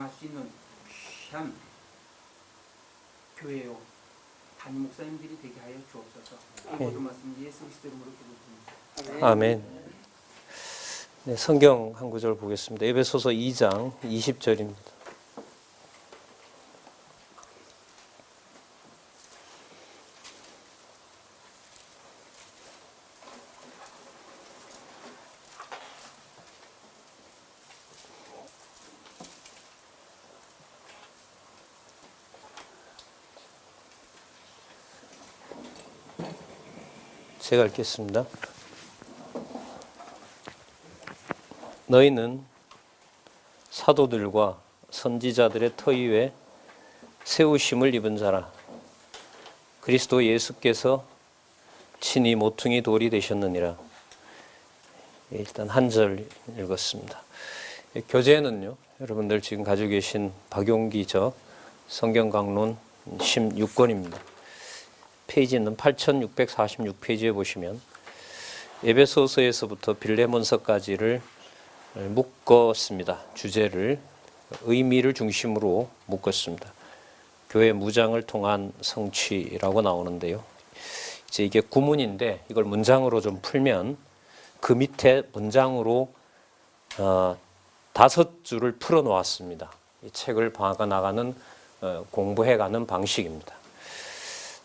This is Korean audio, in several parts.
할 수 있는 귀한 교회요 담임 목사님들이 되게 하여 주옵소서. 이 모든 말씀 예수 그리스도 이름으로 기도드립니다. 아멘. 네, 성경 한 구절 보겠습니다. 에베소서 2장 20절입니다. 제가 읽겠습니다. 너희는 사도들과 선지자들의 터 위에 세우심을 입은 자라. 그리스도 예수께서 친히 모퉁이 돌이 되셨느니라. 일단 한 절 읽었습니다. 교재는요, 여러분들 지금 가지고 계신 박용기 저 성경강론 16권입니다. 페이지는 8646페이지에 보시면 에베소서에서부터 빌레몬서까지를 묶었습니다. 주제를 의미를 중심으로 묶었습니다. 교회 무장을 통한 성취라고 나오는데요. 이제 이게 구문인데 이걸 문장으로 좀 풀면 그 밑에 문장으로 5줄을 풀어 놓았습니다. 이 책을 봐가 나가는 공부해가는 방식입니다.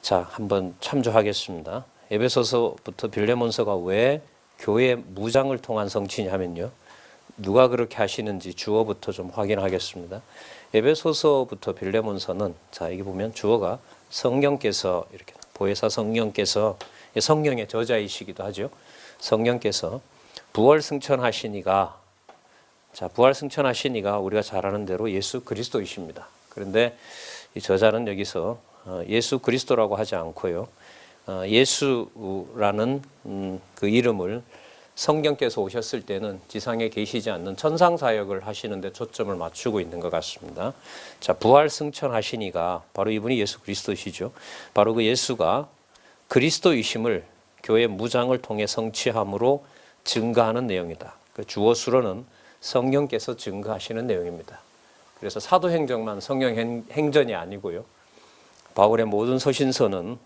자, 한번 참조하겠습니다. 에베소서부터 빌레몬서가 왜 교회 무장을 통한 성취냐면요. 누가 그렇게 하시는지 주어부터 좀 확인하겠습니다. 에베소서부터 빌레몬서는 자, 여기 보면 주어가 성령께서 이렇게 보혜사 성령께서 성령의 저자이시기도 하죠. 성령께서 부활 승천하시니가 자, 부활 승천하시니가 우리가 잘 아는 대로 예수 그리스도이십니다. 그런데 이 저자는 여기서 예수 그리스도라고 하지 않고요. 예수라는 그 이름을 성령께서 오셨을 때는 지상에 계시지 않는 천상 사역을 하시는데 초점을 맞추고 있는 것 같습니다. 자, 부활 승천하시니가 바로 이분이 예수 그리스도시죠. 바로 그 예수가 그리스도이심을 교회 무장을 통해 성취함으로 증거하는 내용이다. 그 주어 수로는 성령께서 증거하시는 내용입니다. 그래서 사도행전만 성령 행전이 아니고요. 바울의 모든 서신서는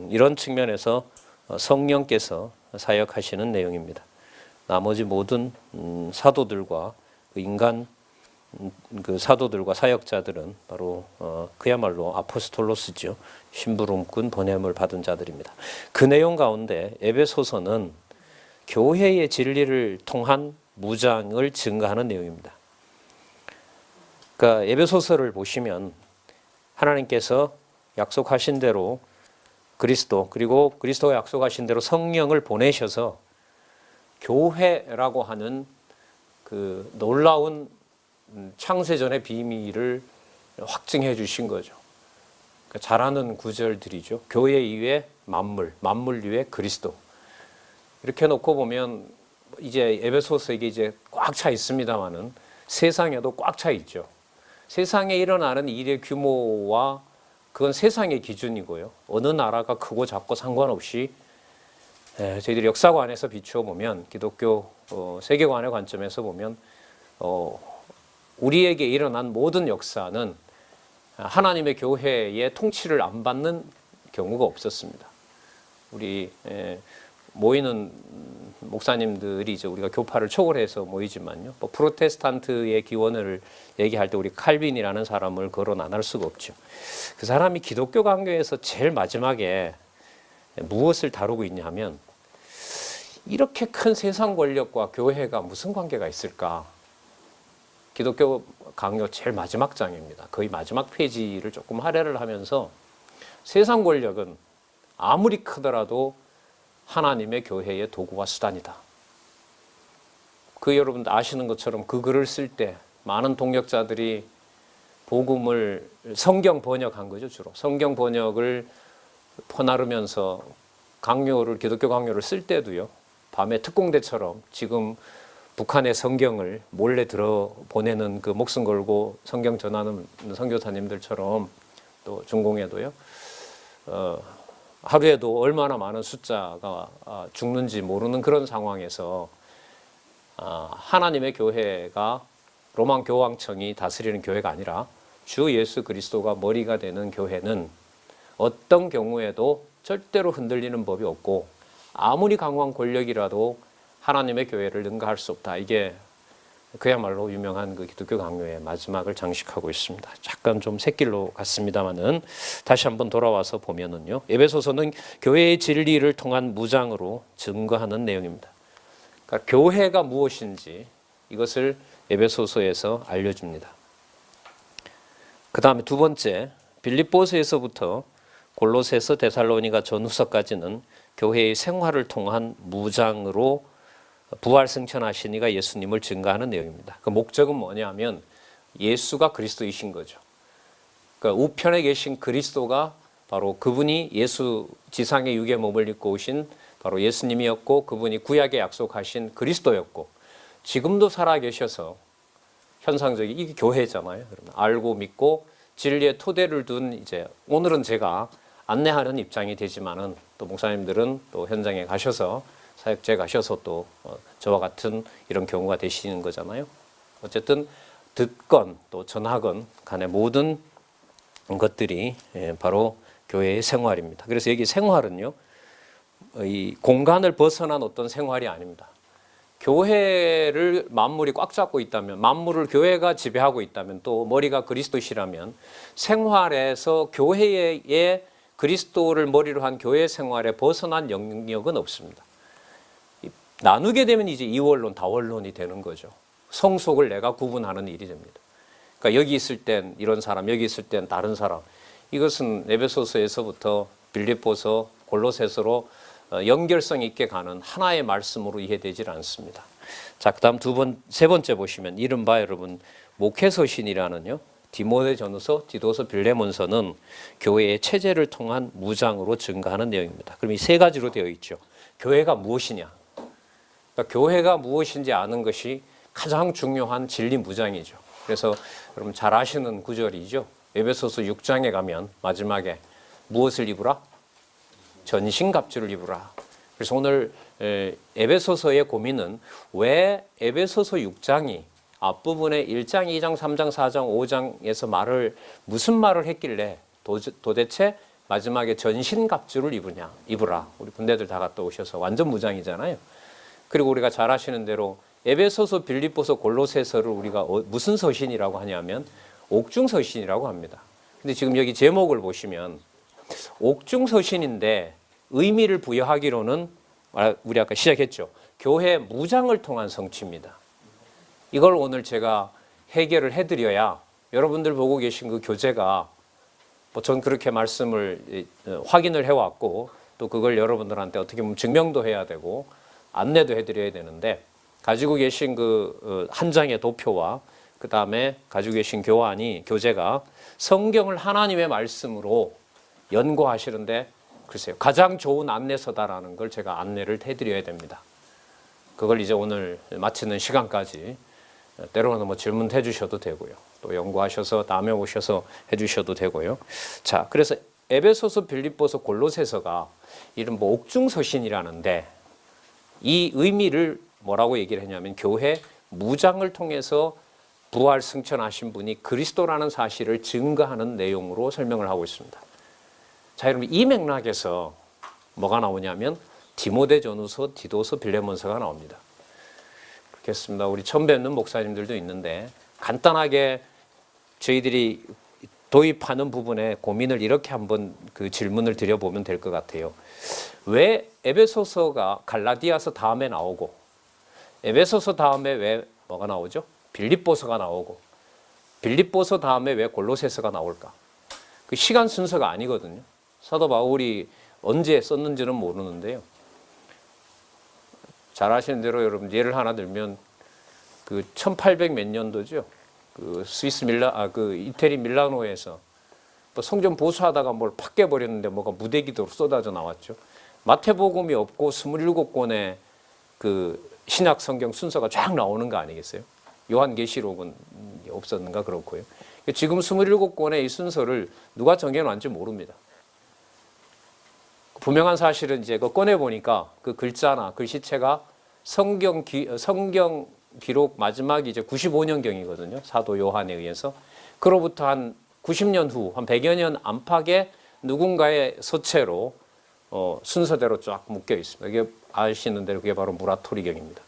이런 측면에서 성령께서 사역하시는 내용입니다. 나머지 모든 사도들과 인간 그 사도들과 사역자들은 바로 그야말로 아포스톨로스죠. 심부름꾼 보냄을 받은 자들입니다. 그 내용 가운데 에베소서는 교회의 진리를 통한 무장을 증거하는 내용입니다. 그러니까 에베소서를 보시면 하나님께서 약속하신 대로 그리스도 그리고 그리스도가 약속하신 대로 성령을 보내셔서 교회라고 하는 그 놀라운 창세전의 비밀을 확증해 주신 거죠. 그러니까 잘 아는 구절들이죠. 교회 이외 만물, 만물 이외 그리스도. 이렇게 놓고 보면 이제 에베소서 이게 꽉 차 있습니다만은 세상에도 꽉 차 있죠. 세상에 일어나는 일의 규모와 그건 세상의 기준이고요. 어느 나라가 크고 작고 상관없이 저희들이 역사관에서 비추어 보면 기독교 세계관의 관점에서 보면 우리에게 일어난 모든 역사는 하나님의 교회의 통치를 안 받는 경우가 없었습니다. 우리 모이는 목사님들이 이제 우리가 교파를 초월해서 모이지만요. 뭐 프로테스탄트의 기원을 얘기할 때 우리 칼빈이라는 사람을 거론 안 할 수가 없죠. 그 사람이 기독교 강요에서 제일 마지막에 무엇을 다루고 있냐면 이렇게 큰 세상 권력과 교회가 무슨 관계가 있을까? 기독교 강요 제일 마지막 장입니다. 거의 마지막 페이지를 조금 할애를 하면서 세상 권력은 아무리 크더라도 하나님의 교회의 도구와 수단이다. 그 여러분들 아시는 것처럼 그 글을 쓸 때 많은 동역자들이 복음을 성경 번역한 거죠. 주로 성경 번역을 퍼나르면서 강요를 기독교 강요를 쓸 때도요. 밤에 특공대처럼 지금 북한의 성경을 몰래 들어 보내는 그 목숨 걸고 성경 전하는 선교사님들처럼 또 중공에도요. 하루에도 얼마나 많은 숫자가 죽는지 모르는 그런 상황에서 하나님의 교회가 로마 교황청이 다스리는 교회가 아니라 주 예수 그리스도가 머리가 되는 교회는 어떤 경우에도 절대로 흔들리는 법이 없고 아무리 강한 권력이라도 하나님의 교회를 능가할 수 없다. 이게 그야말로 유명한 그 기독교 강요의 마지막을 장식하고 있습니다. 잠깐 좀 샛길로 갔습니다만은 다시 한번 돌아와서 보면은요. 에베소서는 교회의 진리를 통한 무장으로 증거하는 내용입니다. 그러니까 교회가 무엇인지 이것을 에베소서에서 알려줍니다. 그 다음에 두 번째, 빌립보서에서부터 골로새서 데살로니가 전후서까지는 교회의 생활을 통한 무장으로 부활 승천하신 이가 예수님을 증거하는 내용입니다. 그 목적은 뭐냐면 예수가 그리스도이신 거죠. 그러니까 우편에 계신 그리스도가 바로 그분이 예수 지상의 육의 몸을 입고 오신 바로 예수님이었고 그분이 구약에 약속하신 그리스도였고 지금도 살아계셔서 현상적인 이게 교회잖아요. 그러면 알고 믿고 진리의 토대를 둔 이제 오늘은 제가 안내하는 입장이 되지만은 또 목사님들은 또 현장에 가셔서 사역제 가셔서 또 저와 같은 이런 경우가 되시는 거잖아요. 어쨌든 듣건 또 전하건 간의 모든 것들이 바로 교회의 생활입니다. 그래서 여기 생활은요, 이 공간을 벗어난 어떤 생활이 아닙니다. 교회를 만물이 꽉 잡고 있다면, 만물을 교회가 지배하고 있다면, 또 머리가 그리스도시라면 생활에서 교회의 그리스도를 머리로 한 교회 생활에 벗어난 영역은 없습니다. 나누게 되면 이제 이원론, 다원론이 되는 거죠. 성속을 내가 구분하는 일이 됩니다. 그러니까 여기 있을 땐 이런 사람, 여기 있을 땐 다른 사람. 이것은 에베소서에서부터 빌립보서, 골로새서로 연결성 있게 가는 하나의 말씀으로 이해되질 않습니다. 자, 그다음 세 번째 보시면 이른바 여러분 목회서신이라는요. 디모데전서, 디도서, 빌레몬서는 교회의 체제를 통한 무장으로 증거하는 내용입니다. 그럼 이 세 가지로 되어 있죠. 교회가 무엇이냐? 그러니까 교회가 무엇인지 아는 것이 가장 중요한 진리 무장이죠. 그래서 여러분 잘 아시는 구절이죠. 에베소서 6장에 가면 마지막에 무엇을 입으라? 전신갑주를 입으라. 그래서 오늘 에베소서의 고민은 왜 에베소서 6장이 앞부분에 1장, 2장, 3장, 4장, 5장에서 무슨 말을 했길래 도대체 마지막에 전신갑주를 입으라. 우리 군대들 다 갔다 오셔서 완전 무장이잖아요. 그리고 우리가 잘 아시는 대로 에베소서, 빌립보서, 골로새서를 우리가 무슨 서신이라고 하냐면 옥중서신이라고 합니다. 근데 지금 여기 제목을 보시면 옥중서신인데 의미를 부여하기로는 우리 아까 시작했죠. 교회 무장을 통한 성취입니다. 이걸 오늘 제가 해결을 해드려야 여러분들 보고 계신 그 교재가 전 그렇게 말씀을 확인을 해왔고 또 그걸 여러분들한테 어떻게 보면 증명도 해야 되고 안내도 해드려야 되는데 가지고 계신 그 한 장의 도표와 그 다음에 가지고 계신 교재가 성경을 하나님의 말씀으로 연구하시는데 글쎄요 가장 좋은 안내서다라는 걸 제가 안내를 해드려야 됩니다. 그걸 이제 오늘 마치는 시간까지 때로는 뭐 질문해 주셔도 되고요. 또 연구하셔서 다음에 오셔서 해 주셔도 되고요. 자, 그래서 에베소서, 빌립보서, 골로새서가 이런 뭐 옥중서신이라는데 이 의미를 뭐라고 얘기를 했냐면 교회 무장을 통해서 부활 승천하신 분이 그리스도라는 사실을 증거하는 내용으로 설명을 하고 있습니다. 자, 여러분 이 맥락에서 뭐가 나오냐면 디모데전후서, 디도서, 빌레몬서가 나옵니다. 그렇겠습니다. 우리 처음 뵙는 목사님들도 있는데 간단하게 저희들이 도입하는 부분에 고민을 이렇게 한번 그 질문을 드려보면 될 것 같아요. 왜 에베소서가 갈라디아서 다음에 나오고 에베소서 다음에 왜 뭐가 나오죠? 빌립보서가 나오고 빌립보서 다음에 왜 골로새서가 나올까? 그 시간 순서가 아니거든요. 사도 바울이 언제 썼는지는 모르는데요. 잘 아시는 대로 여러분 예를 하나 들면 그 1800 몇 년도죠. 그 스위스 이태리 밀라노에서 또 성전 보수하다가 뭘 팍 깨버렸는데 뭐가 무대기도로 쏟아져 나왔죠. 마태복음이 없고 27권의 그 신약 성경 순서가 쫙 나오는 거 아니겠어요? 요한계시록은 없었는가 그렇고요. 지금 27권의 이 순서를 누가 정해놨는지 모릅니다. 분명한 사실은 이제 그 꺼내 보니까 그 글자나 글씨체가 성경을 비록 마지막이 이제 95년경이거든요. 사도 요한에 의해서. 그로부터 한 90년 후, 한 100여 년 안팎에 누군가의 서체로 순서대로 쫙 묶여 있습니다. 이게 아시는 대로 그게 바로 무라토리경입니다.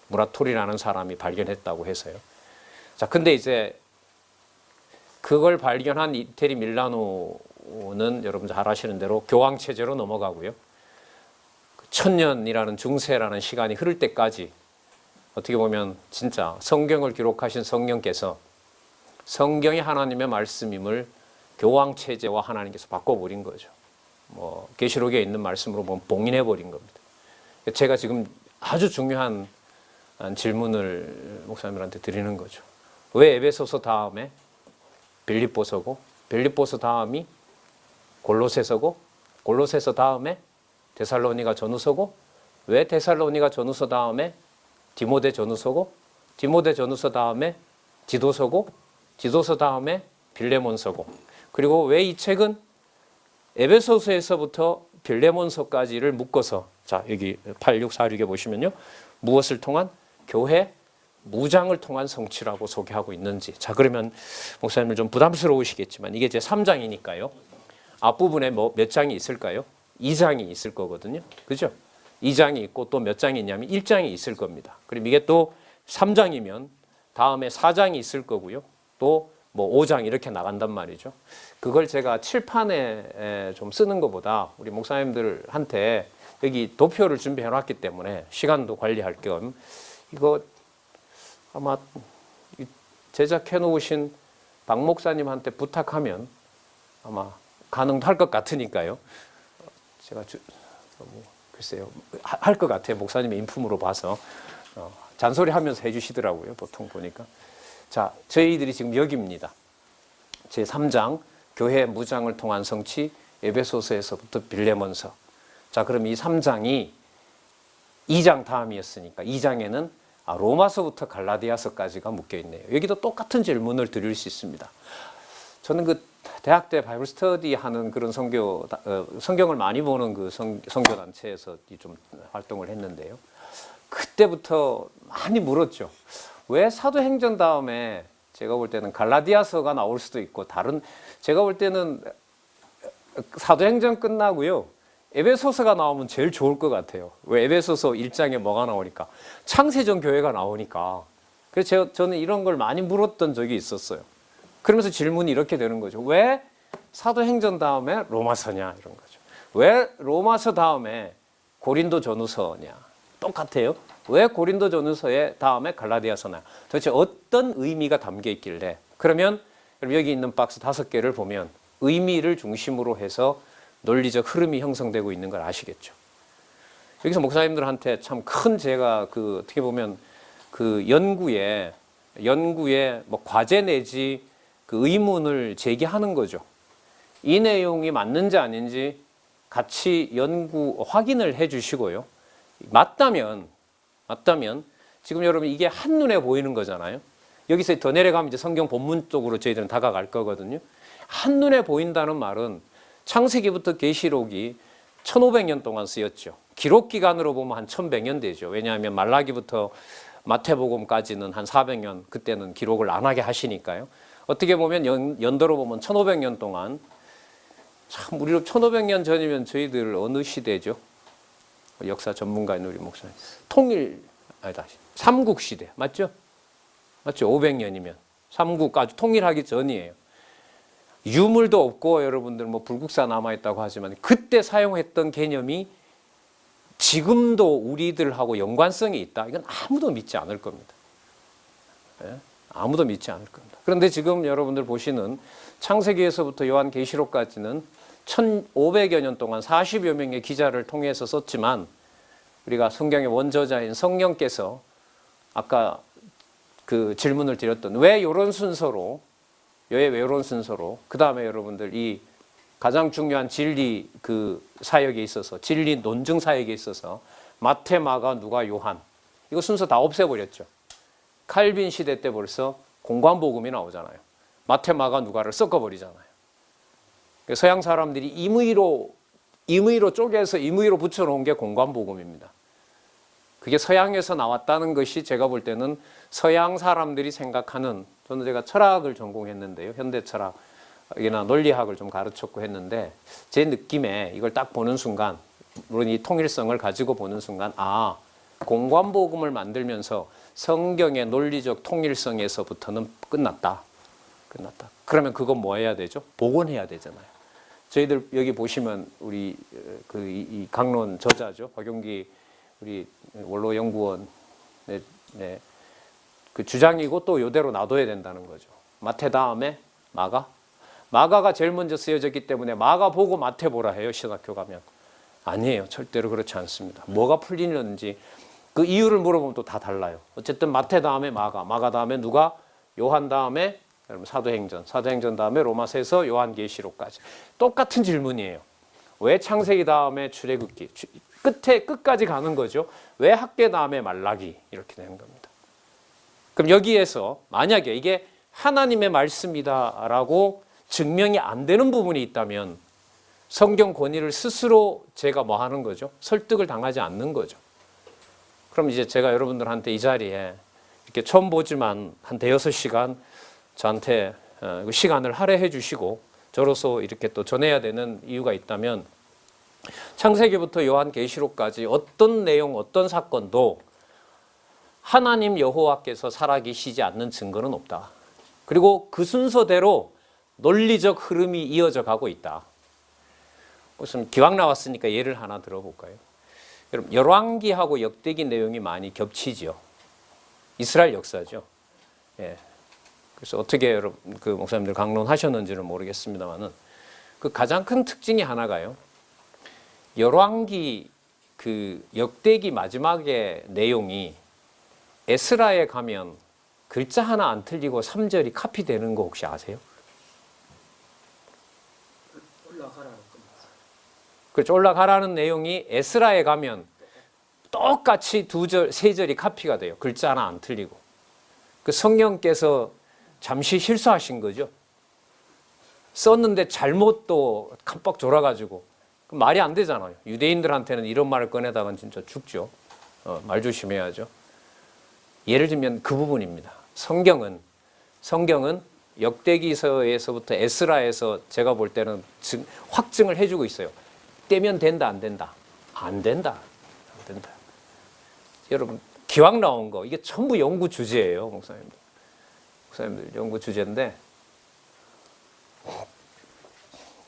무라토리라는 사람이 발견했다고 해서요. 자, 근데 이제 그걸 발견한 이태리 밀라노는 여러분 잘 아시는 대로 교황 체제로 넘어가고요. 1000년이라는 중세라는 시간이 흐를 때까지 어떻게 보면 진짜 성경을 기록하신 성령께서 성경이 하나님의 말씀임을 교황 체제와 하나님께서 바꿔버린 거죠. 뭐 계시록에 있는 말씀으로 보면 봉인해버린 겁니다. 제가 지금 아주 중요한 질문을 목사님들한테 드리는 거죠. 왜 에베소서 다음에 빌립보서고, 빌립보서 다음이 골로새서고, 골로새서 다음에 데살로니가 전후서고, 왜 데살로니가 전후서 다음에 디모데 전후서고, 디모데 전후서 다음에 디도서고, 디도서 다음에 빌레몬서고, 그리고 왜 이 책은 에베소서에서부터 빌레몬서까지를 묶어서, 자 여기 8646에 보시면요, 무엇을 통한? 교회 무장을 통한 성취라고 소개하고 있는지. 자, 그러면 목사님들 좀 부담스러우시겠지만 이게 제 3장이니까요. 앞부분에 뭐 몇 장이 있을까요? 2장이 있을 거거든요. 그죠? 2장이 있고 또 몇 장이 있냐면 1장이 있을 겁니다. 그럼 이게 또 3장이면 다음에 4장이 있을 거고요. 또 뭐 5장 이렇게 나간단 말이죠. 그걸 제가 칠판에 좀 쓰는 것보다 우리 목사님들한테 여기 도표를 준비해 놨기 때문에 시간도 관리할 겸 이거 아마 제작해 놓으신 박 목사님한테 부탁하면 아마 가능할 것 같으니까요. 제가 글쎄요, 할 것 같아요. 목사님의 인품으로 봐서 잔소리하면서 해주시더라고요. 보통 보니까. 자, 저희들이 지금 여기입니다. 제 3장 교회 무장을 통한 성취, 에베소서에서부터 빌레몬서. 자, 그럼 이 3장이 2장 다음이었으니까 2장에는 로마서부터 갈라디아서까지가 묶여 있네요. 여기도 똑같은 질문을 드릴 수 있습니다. 저는 그 대학 때 바이블 스터디 하는 그런 성경을 많이 보는 그 선교 단체에서 좀 활동을 했는데요. 그때부터 많이 물었죠. 왜 사도행전 다음에 제가 볼 때는 갈라디아서가 나올 수도 있고 다른, 제가 볼 때는 사도행전 끝나고요, 에베소서가 나오면 제일 좋을 것 같아요. 왜? 에베소서 1장에 뭐가 나오니까 창세전 교회가 나오니까. 그래서 저는 이런 걸 많이 물었던 적이 있었어요. 그러면서 질문이 이렇게 되는 거죠. 왜 사도행전 다음에 로마서냐, 이런 거죠. 왜 로마서 다음에 고린도 전후서냐. 똑같아요. 왜 고린도 전후서의 다음에 갈라디아서냐. 도대체 어떤 의미가 담겨 있길래. 그러면 여기 있는 박스 5개를 보면 의미를 중심으로 해서 논리적 흐름이 형성되고 있는 걸 아시겠죠. 여기서 목사님들한테 참 큰 제가 어떻게 보면 연구에 뭐 과제 내지 의문을 제기하는 거죠. 이 내용이 맞는지 아닌지 같이 확인을 해 주시고요. 맞다면 지금 여러분 이게 한눈에 보이는 거잖아요. 여기서 더 내려가면 이제 성경 본문 쪽으로 저희들은 다가갈 거거든요. 한눈에 보인다는 말은 창세기부터 계시록이 1500년 동안 쓰였죠. 기록 기간으로 보면 한 1100년 되죠. 왜냐하면 말라기부터 마태복음까지는 한 400년, 그때는 기록을 안 하게 하시니까요. 어떻게 보면 연도로 보면 1500년 동안, 참 우리로 1500년 전이면 저희들 어느 시대죠? 역사 전문가인 우리 목사님. 삼국시대 맞죠? 맞죠? 500년이면 삼국까지 통일하기 전이에요. 유물도 없고 여러분들 뭐 불국사 남아있다고 하지만 그때 사용했던 개념이 지금도 우리들하고 연관성이 있다. 이건 아무도 믿지 않을 겁니다. 예? 아무도 믿지 않을 겁니다. 그런데 지금 여러분들 보시는 창세기에서부터 요한계시록까지는 1500여 년 동안 40여 명의 기자를 통해서 썼지만 우리가 성경의 원저자인 성령께서 아까 그 질문을 드렸던 왜 이런 순서로 그 다음에 여러분들 이 가장 중요한 진리 사역에 있어서, 진리 논증 사역에 있어서 마태, 마가, 누가, 요한 이거 순서 다 없애버렸죠. 칼빈 시대 때 벌써 공관복음이 나오잖아요. 마태, 마가, 누가를 섞어버리잖아요. 서양 사람들이 임의로 쪼개서 임의로 붙여놓은 게 공관복음입니다. 그게 서양에서 나왔다는 것이 제가 볼 때는 서양 사람들이 생각하는, 저는 제가 철학을 전공했는데요. 현대 철학이나 논리학을 좀 가르쳤고 했는데 제 느낌에 이걸 딱 보는 순간, 물론 이 통일성을 가지고 보는 순간, 아, 공관복음을 만들면서 성경의 논리적 통일성에서부터는 끝났다. 그러면 그건 뭐 해야 되죠? 복원해야 되잖아요. 저희들 여기 보시면 우리 이 강론 저자죠. 박용기 우리 원로연구원 그 주장이고 또 이대로 놔둬야 된다는 거죠. 마태 다음에 마가가 제일 먼저 쓰여졌기 때문에 마가 보고 마태 보라 해요. 신학교 가면. 아니에요. 절대로 그렇지 않습니다. 뭐가 풀리는지 그 이유를 물어보면 또 다 달라요. 어쨌든 마태 다음에 마가 다음에 누가, 요한 다음에 여러분 사도행전 다음에 로마서에서 요한계시록까지 똑같은 질문이에요. 왜 창세기 다음에 출애굽기, 끝까지 가는 거죠. 왜 학계 다음에 말라기, 이렇게 되는 겁니다. 그럼 여기에서 만약에 이게 하나님의 말씀이다라고 증명이 안 되는 부분이 있다면 성경 권위를 스스로 제가 뭐 하는 거죠? 설득을 당하지 않는 거죠. 그럼 이제 제가 여러분들한테 이 자리에 이렇게 처음 보지만 한 대여섯 시간 저한테 시간을 할애해 주시고 저로서 이렇게 또 전해야 되는 이유가 있다면, 창세기부터 요한계시록까지 어떤 내용, 어떤 사건도 하나님 여호와께서 살아계시지 않는 증거는 없다. 그리고 그 순서대로 논리적 흐름이 이어져 가고 있다. 무슨 기왕 나왔으니까 예를 하나 들어볼까요? 여러분, 열왕기하고 역대기 내용이 많이 겹치죠. 이스라엘 역사죠. 예. 그래서 어떻게 여러분 그 목사님들 강론하셨는지는 모르겠습니다만은 그 가장 큰 특징이 하나가요. 열왕기 그 역대기 마지막의 내용이 에스라에 가면 글자 하나 안 틀리고 3절이 카피되는 거 혹시 아세요? 그렇죠. 올라가라는 내용이 에스라에 가면 똑같이 2절, 3절이 카피가 돼요. 글자 하나 안 틀리고. 그 성령께서 잠시 실수하신 거죠. 썼는데 잘못 또 깜빡 졸아가지고 말이 안 되잖아요. 유대인들한테는 이런 말을 꺼내다간 진짜 죽죠. 말 조심해야죠. 예를 들면 그 부분입니다. 성경은 역대기서에서부터 에스라에서 제가 볼 때는 확증을 해주고 있어요. 떼면 된다, 안 된다? 안 된다. 여러분, 기왕 나온 거 이게 전부 연구 주제예요, 목사님들 연구 주제인데,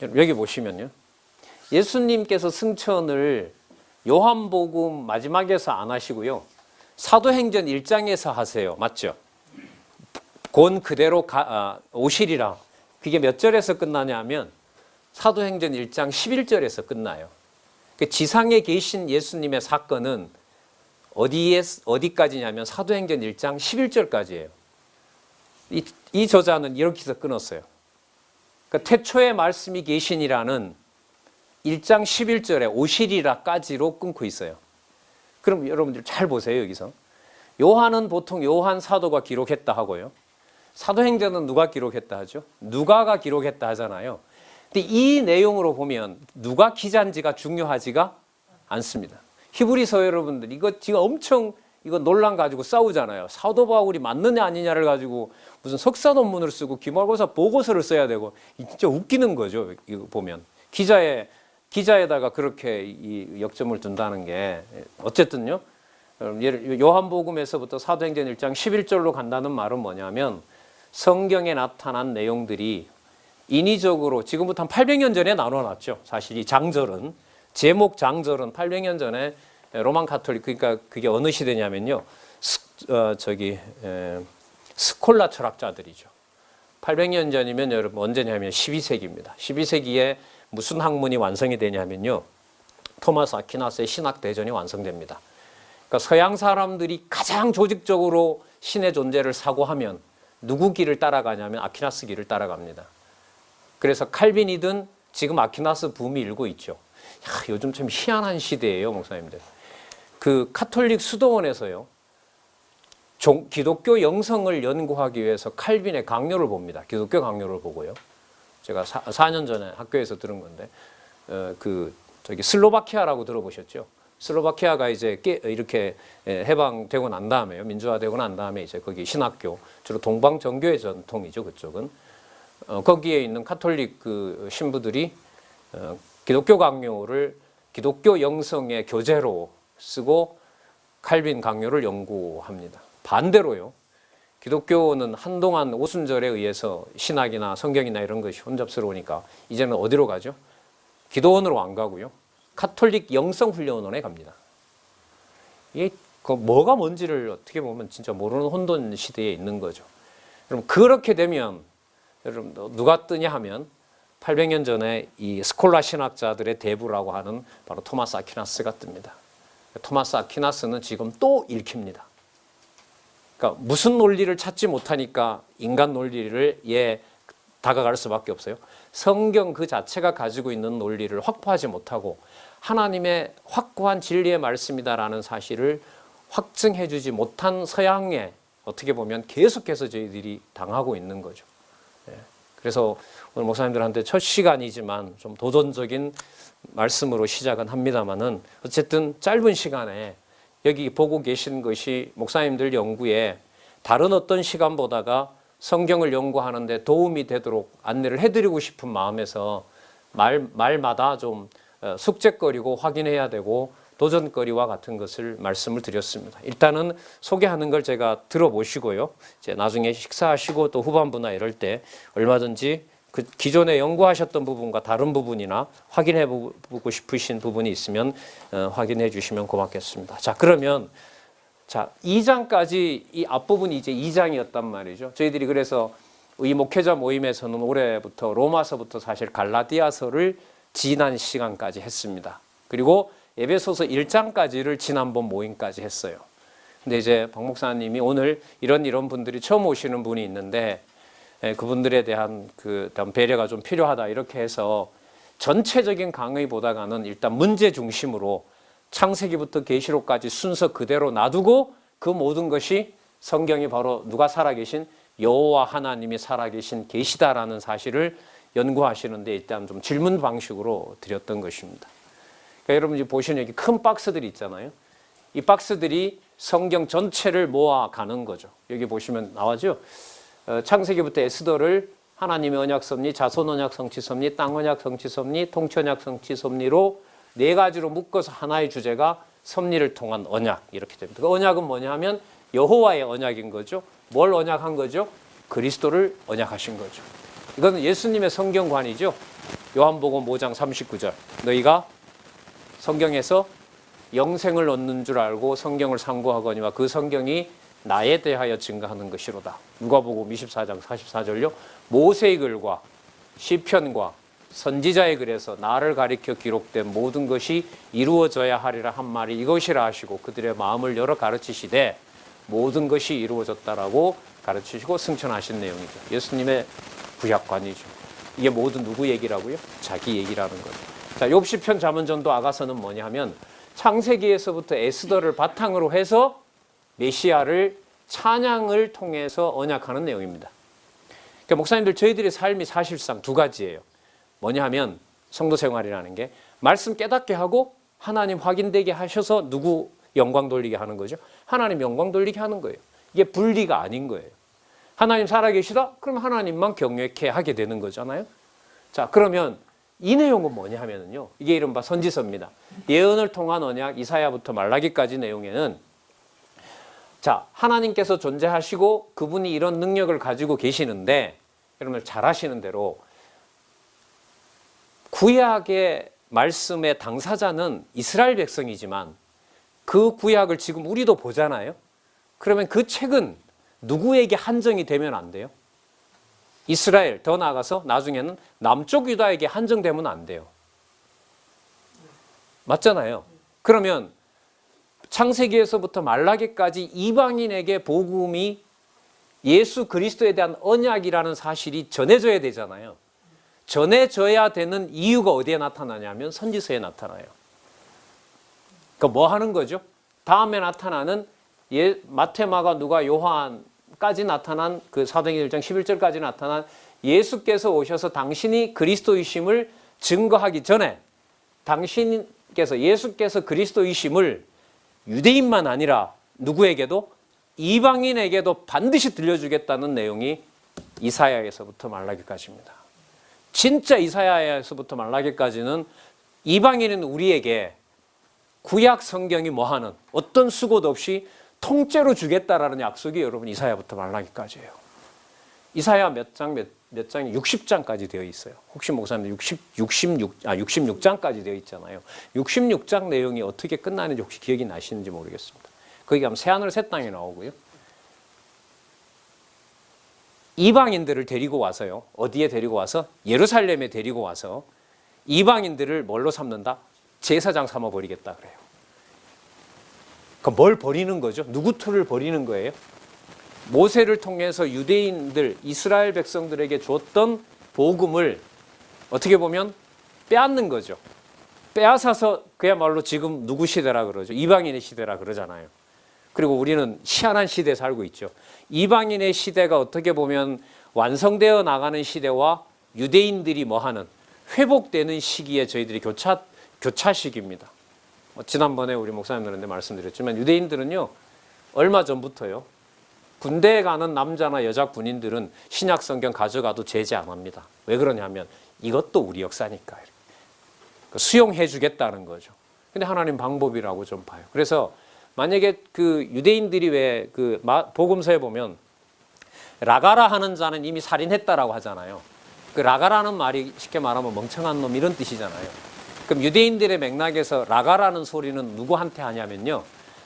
여기 보시면요, 예수님께서 승천을 요한복음 마지막에서 안 하시고요, 사도행전 1장에서 하세요. 맞죠? 곤 그대로 오시리라. 그게 몇 절에서 끝나냐면 사도행전 1장 11절에서 끝나요. 지상에 계신 예수님의 사건은 어디까지냐면 사도행전 1장 11절까지예요. 이 저자는 이렇게 해서 끊었어요. 그러니까 태초에 말씀이 계시니라는 1장 11절에 오시리라까지로 끊고 있어요. 그럼 여러분들 잘 보세요. 여기서 요한은 보통 요한 사도가 기록했다 하고요, 사도행전은 누가 기록했다 하죠? 누가가 기록했다 하잖아요. 근데 이 내용으로 보면 누가 기자인지가 중요하지가 않습니다. 히브리서 여러분들 이거 지금 엄청 이거 논란 가지고 싸우잖아요. 사도 바울이 맞느냐 아니냐를 가지고 무슨 석사 논문을 쓰고 기말고사 보고서를 써야 되고, 진짜 웃기는 거죠. 이거 보면 기자에다가 그렇게 이 역점을 둔다는 게. 어쨌든요, 요한복음에서부터 사도행전 1장 11절로 간다는 말은 뭐냐면 성경에 나타난 내용들이 인위적으로 지금부터 한 800년 전에 나눠놨죠. 사실 이 장절은, 제목 장절은 800년 전에 로만 가톨릭, 그러니까 그게 어느 시대냐면요, 스콜라 철학자들이죠. 800년 전이면 여러분 언제냐면 12세기입니다. 12세기에 무슨 학문이 완성이 되냐면요, 토마스 아퀴나스의 신학대전이 완성됩니다. 그러니까 서양 사람들이 가장 조직적으로 신의 존재를 사고하면 누구 길을 따라가냐면 아퀴나스 길을 따라갑니다. 그래서 칼빈이든 지금 아퀴나스 붐이 일고 있죠. 요즘 참 희한한 시대예요, 목사님들. 그 카톨릭 수도원에서요, 기독교 영성을 연구하기 위해서 칼빈의 강요를 봅니다. 기독교 강요를 보고요. 제가 4년 전에 학교에서 들은 건데, 슬로바키아라고 들어보셨죠? 슬로바키아가 이제 이렇게 해방되고 난 다음에요. 민주화되고 난 다음에 이제 거기 신학교, 주로 동방 정교회 전통이죠. 그쪽은. 거기에 있는 카톨릭 그 신부들이 기독교 강요를 기독교 영성의 교재로 쓰고 칼빈 강요를 연구합니다. 반대로요. 기독교는 한동안 오순절에 의해서 신학이나 성경이나 이런 것이 혼잡스러우니까 이제는 어디로 가죠? 기도원으로 안 가고요. 카톨릭 영성훈련원에 갑니다. 이게 뭐가 뭔지를 어떻게 보면 진짜 모르는 혼돈 시대에 있는 거죠. 여러분 그렇게 되면 여러분 누가 뜨냐 하면 800년 전에 이 스콜라 신학자들의 대부라고 하는 바로 토마스 아퀴나스가 뜹니다. 토마스 아퀴나스는 지금 또 읽힙니다. 그러니까 무슨 논리를 찾지 못하니까 인간 논리를 다가갈 수밖에 없어요. 성경 그 자체가 가지고 있는 논리를 확보하지 못하고 하나님의 확고한 진리의 말씀이다라는 사실을 확증해 주지 못한 서양에 어떻게 보면 계속해서 저희들이 당하고 있는 거죠. 그래서 오늘 목사님들한테 첫 시간이지만 좀 도전적인 말씀으로 시작은 합니다만은 어쨌든 짧은 시간에 여기 보고 계신 것이 목사님들 연구에 다른 어떤 시간보다가 성경을 연구하는데 도움이 되도록 안내를 해드리고 싶은 마음에서 말마다 좀 숙제거리고 확인해야 되고 도전거리와 같은 것을 말씀을 드렸습니다. 일단은 소개하는 걸 제가 들어보시고요. 이제 나중에 식사하시고 또 후반부나 이럴 때 얼마든지 그 기존에 연구하셨던 부분과 다른 부분이나 확인해 보고 싶으신 부분이 있으면 확인해 주시면 고맙겠습니다. 자, 그러면 2장까지 이 앞부분이 이제 2장이었단 말이죠. 저희들이 그래서 이 목회자 모임에서는 올해부터 로마서부터 사실 갈라디아서를 지난 시간까지 했습니다. 그리고 에베소서 1장까지를 지난번 모임까지 했어요. 근데 이제 박 목사님이 오늘 이런 분들이 처음 오시는 분이 있는데 그분들에 대한 배려가 좀 필요하다 이렇게 해서 전체적인 강의보다는 일단 문제 중심으로 창세기부터 계시록까지 순서 그대로 놔두고 그 모든 것이 성경이 바로 누가 살아계신 여호와 하나님이 살아계신 계시다라는 사실을 연구하시는데 일단 좀 질문 방식으로 드렸던 것입니다. 그러니까 여러분 이제 보시는 여기 큰 박스들이 있잖아요. 이 박스들이 성경 전체를 모아가는 거죠. 여기 보시면 나와죠. 창세기부터 에스더를 하나님의 언약 섭리, 자손 언약 성취 섭리, 땅 언약 성취 섭리, 통치 언약 성취 섭리로 4가지로 묶어서 하나의 주제가 섭리를 통한 언약 이렇게 됩니다. 그 언약은 뭐냐 하면 여호와의 언약인 거죠. 뭘 언약한 거죠? 그리스도를 언약하신 거죠. 이건 예수님의 성경관이죠. 요한복음 5장 39절. 너희가 성경에서 영생을 얻는 줄 알고 성경을 상고하거니와 그 성경이 나에 대하여 증거하는 것이로다. 누가복음 24장 44절요. 모세의 글과 시편과 선지자의 글에서 나를 가리켜 기록된 모든 것이 이루어져야 하리라 한 말이 이것이라 하시고 그들의 마음을 열어 가르치시되 모든 것이 이루어졌다라고 가르치시고 승천하신 내용이죠. 예수님의 구약관이죠. 이게 모두 누구 얘기라고요? 자기 얘기라는 거죠. 자, 욥 시편 잠언전도 아가서는 뭐냐 하면 창세기에서부터 에스더를 바탕으로 해서 메시아를 찬양을 통해서 언약하는 내용입니다. 그러니까 목사님들 저희들의 삶이 사실상 2가지예요. 뭐냐 하면 성도 생활이라는 게 말씀 깨닫게 하고 하나님 확인되게 하셔서 누구 영광 돌리게 하는 거죠? 하나님 영광 돌리게 하는 거예요. 이게 분리가 아닌 거예요. 하나님 살아계시다? 그럼 하나님만 경외케 하게 되는 거잖아요. 자, 그러면 이 내용은 뭐냐 하면요. 이게 이른바 선지서입니다. 예언을 통한 언약 이사야부터 말라기까지 내용에는 자, 하나님께서 존재하시고 그분이 이런 능력을 가지고 계시는데 여러분들 잘 아시는 대로 구약의 말씀의 당사자는 이스라엘 백성이지만 그 구약을 지금 우리도 보잖아요. 그러면 그 책은 누구에게 한정이 되면 안 돼요? 이스라엘, 더 나아가서 나중에는 남쪽 유다에게 한정되면 안 돼요. 맞잖아요. 그러면 창세기에서부터 말라기까지 이방인에게 복음이 예수 그리스도에 대한 언약이라는 사실이 전해져야 되잖아요. 전해져야 되는 이유가 어디에 나타나냐면 선지서에 나타나요. 그러니까 뭐 하는 거죠? 다음에 나타나는 마태, 마가, 누가, 요한까지 나타난 그 사도행전 1장 11절까지 나타난 예수께서 오셔서 당신이 그리스도이심을 증거하기 전에 당신이 예수께서 그리스도이심을 유대인만 아니라 누구에게도 이방인에게도 반드시 들려주겠다는 내용이 이사야에서부터 말라기까지입니다. 진짜 이사야에서부터 말라기까지는 이방인은 우리에게 구약 성경이 뭐하는 어떤 수고도 없이 통째로 주겠다라는 약속이 여러분 이사야부터 말라기까지예요. 이사야 몇 장이 60장까지 되어 있어요. 혹시 목사님 66장까지 되어 있잖아요. 66장 내용이 어떻게 끝나는지 혹시 기억이 나시는지 모르겠습니다. 거기 가면 새하늘 새 땅이 나오고요. 이방인들을 데리고 와서요. 어디에 데리고 와서? 예루살렘에 데리고 와서 이방인들을 뭘로 삼는다? 제사장 삼아 버리겠다 그래요. 그럼 뭘 버리는 거죠? 누구 틀을 버리는 거예요? 모세를 통해서 유대인들, 이스라엘 백성들에게 줬던 복음을 어떻게 보면 빼앗는 거죠. 빼앗아서 그야말로 지금 누구 시대라 그러죠? 이방인의 시대라 그러잖아요. 그리고 우리는 희한한 시대에 살고 있죠. 이방인의 시대가 어떻게 보면 완성되어 나가는 시대와 유대인들이 뭐하는 회복되는 시기에 저희들이 교차 시기입니다. 지난번에 우리 목사님들한테 말씀드렸지만 유대인들은요. 얼마 전부터요. 군대에 가는 남자나 여자 군인들은 신약 성경 가져가도 제재 안 합니다. 왜 그러냐면 이것도 우리 역사니까. 수용해 주겠다는 거죠. 근데 하나님 방법이라고 좀 봐요. 그래서 만약에 그 유대인들이 왜 그 복음서에 보면 라가라 하는 자는 이미 살인했다라고 하잖아요. 그 라가라는 말이 쉽게 말하면 멍청한 놈 이런 뜻이잖아요. 그럼 유대인들의 맥락에서 라가라는 소리는 누구한테 하냐면요.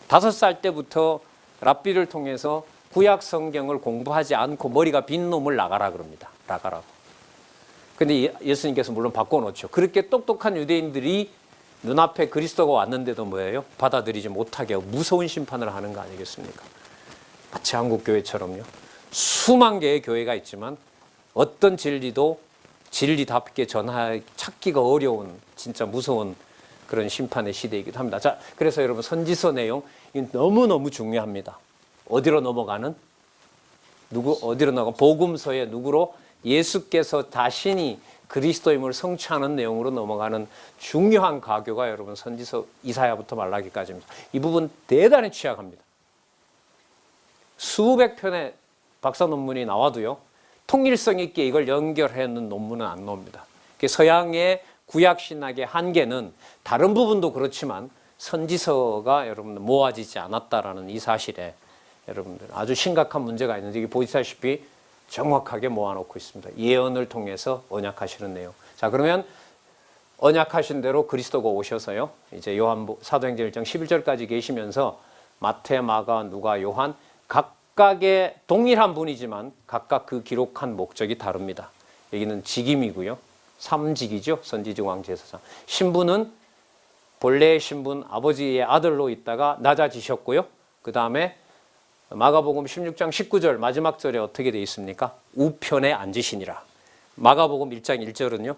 5살 때부터 랍비를 통해서 구약 성경을 공부하지 않고 머리가 빈 놈을 라가라 그럽니다. 라가라고. 근데 예수님께서 물론 바꿔놓죠. 그렇게 똑똑한 유대인들이 눈앞에 그리스도가 왔는데도 뭐예요? 받아들이지 못하게 하고 무서운 심판을 하는 거 아니겠습니까? 마치 한국교회처럼요. 수만 개의 교회가 있지만 어떤 진리도 진리답게 찾기가 어려운 진짜 무서운 그런 심판의 시대이기도 합니다. 자, 그래서 여러분 선지서 내용 너무너무 중요합니다. 어디로 넘어가는? 어디로 넘어가는? 복음서에 누구로? 예수께서 자신이 그리스도임을 성취하는 내용으로 넘어가는 중요한 가교가 여러분 선지서 이사야부터 말라기까지입니다. 이 부분 대단히 취약합니다. 수백 편의 박사 논문이 나와도요. 통일성 있게 이걸 연결하는 논문은 안 나옵니다. 서양의 구약신학의 한계는 다른 부분도 그렇지만 선지서가 여러분 모아지지 않았다라는 이 사실에 여러분들 아주 심각한 문제가 있는데 이게 보시다시피 정확하게 모아놓고 있습니다. 예언을 통해서 언약하시는 내용. 자, 그러면 언약하신 대로 그리스도가 오셔서요. 이제 사도행전 1장 11절까지 계시면서 마태, 마가, 누가, 요한 각각의 동일한 분이지만 각각 그 기록한 목적이 다릅니다. 여기는 직임이고요. 3직이죠. 선지직 왕제사장. 신분은 본래의 신분 아버지의 아들로 있다가 낮아지셨고요. 그 다음에 마가복음 16장 19절 마지막 절에 어떻게 되어 있습니까? 우편에 앉으시니라. 마가복음 1장 1절은요.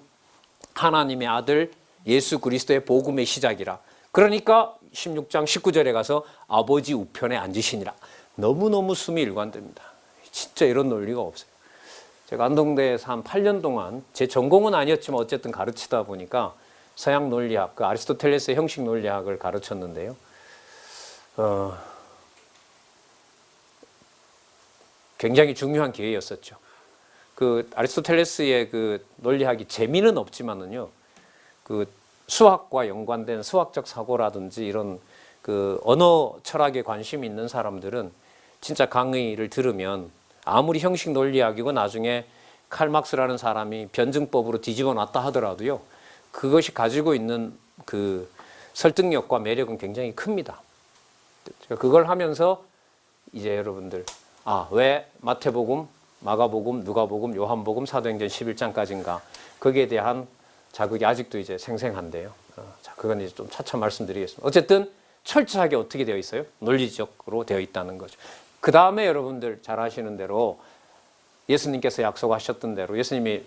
하나님의 아들 예수 그리스도의 복음의 시작이라. 그러니까 16장 19절에 가서 아버지 우편에 앉으시니라. 너무너무 숨이 일관됩니다. 진짜 이런 논리가 없어요. 제가 안동대에서 한 8년 동안 제 전공은 아니었지만 어쨌든 가르치다 보니까 서양 논리학, 그 아리스토텔레스의 형식 논리학을 가르쳤는데요. 굉장히 중요한 기회였었죠. 그 아리스토텔레스의 그 논리학이 재미는 없지만은요, 그 수학과 연관된 수학적 사고라든지 이런 그 언어 철학에 관심이 있는 사람들은 진짜 강의를 들으면 아무리 형식 논리학이고 나중에 칼막스라는 사람이 변증법으로 뒤집어 놨다 하더라도요, 그것이 가지고 있는 그 설득력과 매력은 굉장히 큽니다. 그걸 하면서 이제 여러분들 왜 마태복음, 마가복음, 누가복음, 요한복음, 사도행전 11장까지인가 거기에 대한 자극이 아직도 이제 생생한데요. 자, 그건 이제 좀 차차 말씀드리겠습니다. 어쨌든 철저하게 어떻게 되어 있어요? 논리적으로 되어 있다는 거죠. 그 다음에 여러분들 잘 아시는 대로 예수님께서 약속하셨던 대로 예수님이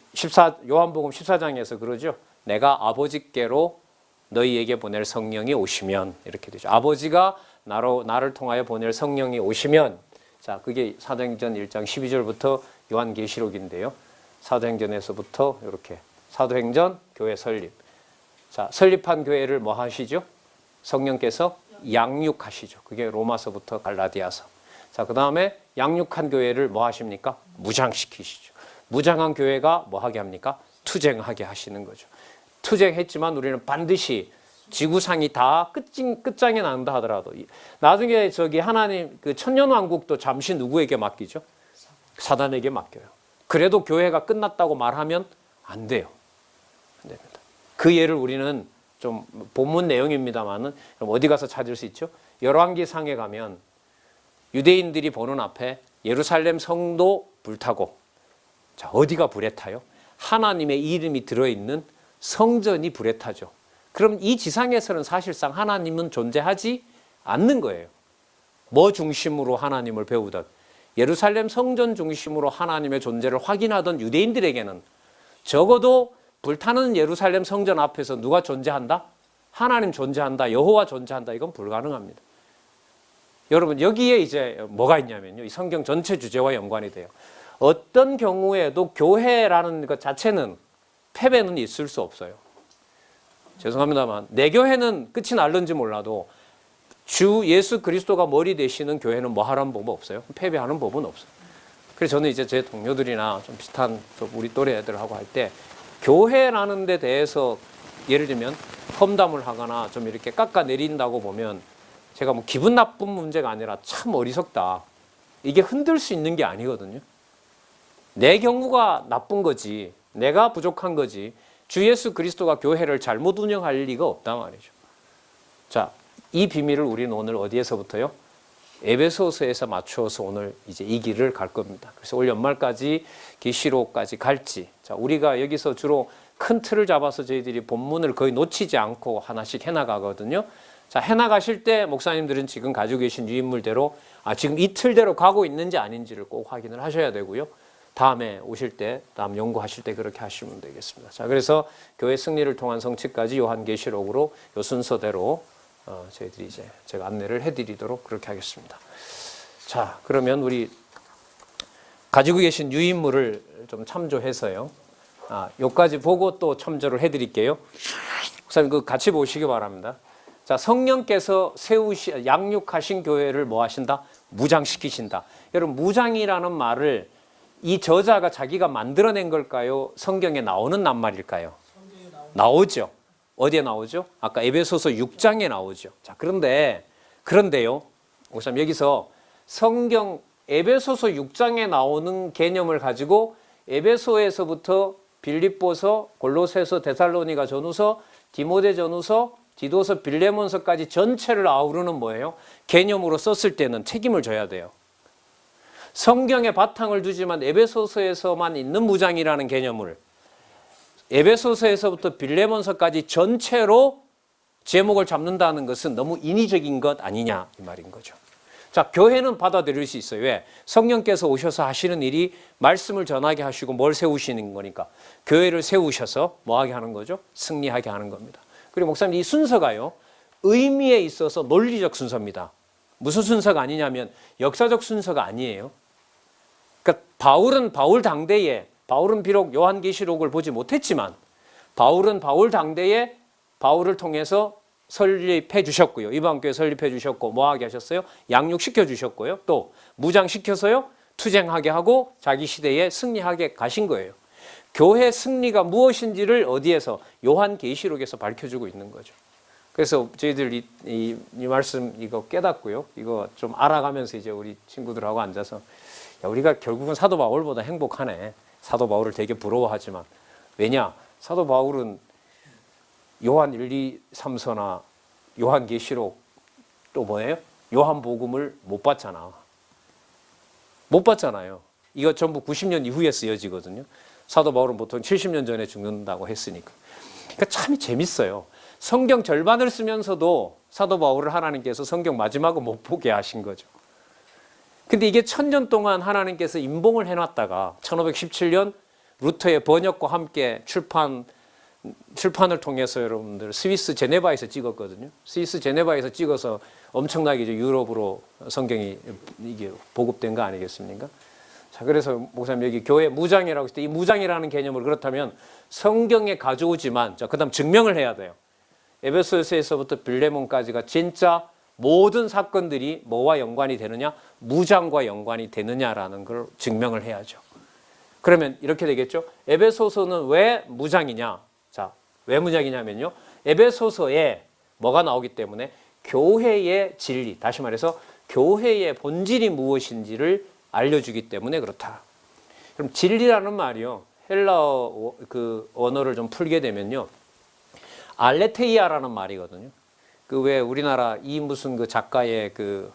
요한복음 14장에서 그러죠. 내가 아버지께로 너희에게 보낼 성령이 오시면 이렇게 되죠. 아버지가 나를 통하여 보낼 성령이 오시면 자, 그게 사도행전 1장 12절부터 요한계시록인데요. 사도행전에서부터 이렇게 사도행전, 교회 설립, 자, 설립한 교회를 뭐 하시죠? 성령께서 양육하시죠. 그게 로마서부터 갈라디아서. 자, 그 다음에 양육한 교회를 뭐 하십니까? 무장시키시죠. 무장한 교회가 뭐 하게 합니까? 투쟁하게 하시는 거죠. 투쟁했지만 우리는 반드시 지구상이 다 끝장에 난다 하더라도 나중에 저기 하나님 그 천년왕국도 잠시 누구에게 맡기죠? 사단에게 맡겨요. 그래도 교회가 끝났다고 말하면 안 돼요. 안 됩니다. 그 예를 우리는 좀 본문 내용입니다만은 어디 가서 찾을 수 있죠? 열왕기상에 가면 유대인들이 보는 앞에 예루살렘 성도 불타고, 자, 어디가 불에 타요? 하나님의 이름이 들어있는 성전이 불에 타죠. 그럼 이 지상에서는 사실상 하나님은 존재하지 않는 거예요. 뭐 중심으로 하나님을 배우던, 예루살렘 성전 중심으로 하나님의 존재를 확인하던 유대인들에게는 적어도 불타는 예루살렘 성전 앞에서 누가 존재한다? 하나님 존재한다, 여호와 존재한다, 이건 불가능합니다. 여러분, 여기에 이제 뭐가 있냐면요, 이 성경 전체 주제와 연관이 돼요. 어떤 경우에도 교회라는 것 자체는 패배는 있을 수 없어요. 죄송합니다만 내 교회는 끝이 날는지 몰라도 주 예수 그리스도가 머리 되시는 교회는 뭐 하라는 법 없어요. 패배하는 법은 없어요. 그래서 저는 이제 제 동료들이나 좀 비슷한 우리 또래 애들하고 할 때 교회라는 데 대해서 예를 들면 험담을 하거나 좀 이렇게 깎아내린다고 보면 제가 뭐 기분 나쁜 문제가 아니라 참 어리석다, 이게 흔들 수 있는 게 아니거든요. 내 경우가 나쁜 거지, 내가 부족한 거지, 주 예수 그리스도가 교회를 잘못 운영할 리가 없단 말이죠. 자, 이 비밀을 우리는 오늘 어디에서부터요? 에베소서에서 맞추어서 오늘 이제 이 길을 갈 겁니다. 그래서 올 연말까지 계시록까지 갈지, 자, 우리가 여기서 주로 큰 틀을 잡아서 저희들이 본문을 거의 놓치지 않고 하나씩 해나가거든요. 자, 해나가실 때 목사님들은 지금 가지고 계신 유인물대로 지금 이 틀대로 가고 있는지 아닌지를 꼭 확인을 하셔야 되고요. 다음에 오실 때, 다음 연구하실 때 그렇게 하시면 되겠습니다. 자, 그래서 교회 승리를 통한 성취까지 요한계시록으로 요 순서대로 저희들이 이제 제가 안내를 해드리도록 그렇게 하겠습니다. 자, 그러면 우리 가지고 계신 유인물을 좀 참조해서요. 요까지 보고 또 첨조를 해드릴게요. 목사님 그 같이 보시기 바랍니다. 자, 성령께서 양육하신 교회를 뭐 하신다? 무장시키신다. 여러분, 무장이라는 말을 이 저자가 자기가 만들어낸 걸까요? 성경에 나오는 낱말일까요? 나오죠. 어디에 나오죠? 아까 에베소서 6장에 나오죠. 자, 그런데요, 목사님 여기서 성경 에베소서 6장에 나오는 개념을 가지고 에베소에서부터 빌립보서, 골로새서, 데살로니가 전후서, 디모데 전후서, 디도서, 빌레몬서까지 전체를 아우르는 뭐예요? 개념으로 썼을 때는 책임을 져야 돼요. 성경에 바탕을 두지만 에베소서에서만 있는 무장이라는 개념을 에베소서에서부터 빌레몬서까지 전체로 제목을 잡는다는 것은 너무 인위적인 것 아니냐, 이 말인 거죠. 자, 교회는 받아들일 수 있어요. 왜? 성령께서 오셔서 하시는 일이 말씀을 전하게 하시고 뭘 세우시는 거니까 교회를 세우셔서 뭐하게 하는 거죠? 승리하게 하는 겁니다. 그리고 목사님 이 순서가요, 의미에 있어서 논리적 순서입니다. 무슨 순서가 아니냐면 역사적 순서가 아니에요. 그러니까 바울은 비록 요한계시록을 보지 못했지만 바울은 바울 당대에 바울을 통해서 설립해 주셨고요. 이방교회 설립해 주셨고 뭐하게 하셨어요? 양육시켜 주셨고요. 또 무장시켜서요, 투쟁하게 하고 자기 시대에 승리하게 가신 거예요. 교회 승리가 무엇인지를 어디에서? 요한계시록에서 밝혀주고 있는 거죠. 그래서 저희들 이 말씀 이거 깨닫고요, 이거 좀 알아가면서 이제 우리 친구들하고 앉아서 야, 우리가 결국은 사도 바울보다 행복하네. 사도 바울을 되게 부러워하지만 왜냐? 사도 바울은 요한 1, 2, 3서나 요한계시록 또 뭐예요? 요한복음을 못 봤잖아. 못 봤잖아요. 이거 전부 90년 이후에 쓰여지거든요. 사도 바울은 보통 70년 전에 죽는다고 했으니까. 그러니까 참 재밌어요. 성경 절반을 쓰면서도 사도 바울을 하나님께서 성경 마지막을 못 보게 하신 거죠. 근데 이게 1000년 동안 하나님께서 임봉을 해놨다가 1517년 루터의 번역과 함께 출판을 통해서 여러분들 스위스 제네바에서 찍었거든요. 스위스 제네바에서 찍어서 엄청나게 이제 유럽으로 성경이 이게 보급된 거 아니겠습니까? 자, 자, 그래서 목사님 여기 교회 무장이라고 했을 때 이 무장이라는 개념을 그렇다면 성경에 가져오지만 자, 그다음 증명을 해야 돼요. 에베소서에서부터 빌레몬까지가 진짜 모든 사건들이 뭐와 연관이 되느냐? 무장과 연관이 되느냐라는 걸 증명을 해야죠. 그러면 이렇게 되겠죠. 에베소서는 왜 무장이냐? 자, 왜 무장이냐면요. 에베소서에 뭐가 나오기 때문에 교회의 진리, 다시 말해서 교회의 본질이 무엇인지를 알려주기 때문에 그렇다. 그럼 진리라는 말이요. 헬라어 그 언어를 좀 풀게 되면요. 알레테이아라는 말이거든요. 그 왜 우리나라 이 무슨 그 작가의 그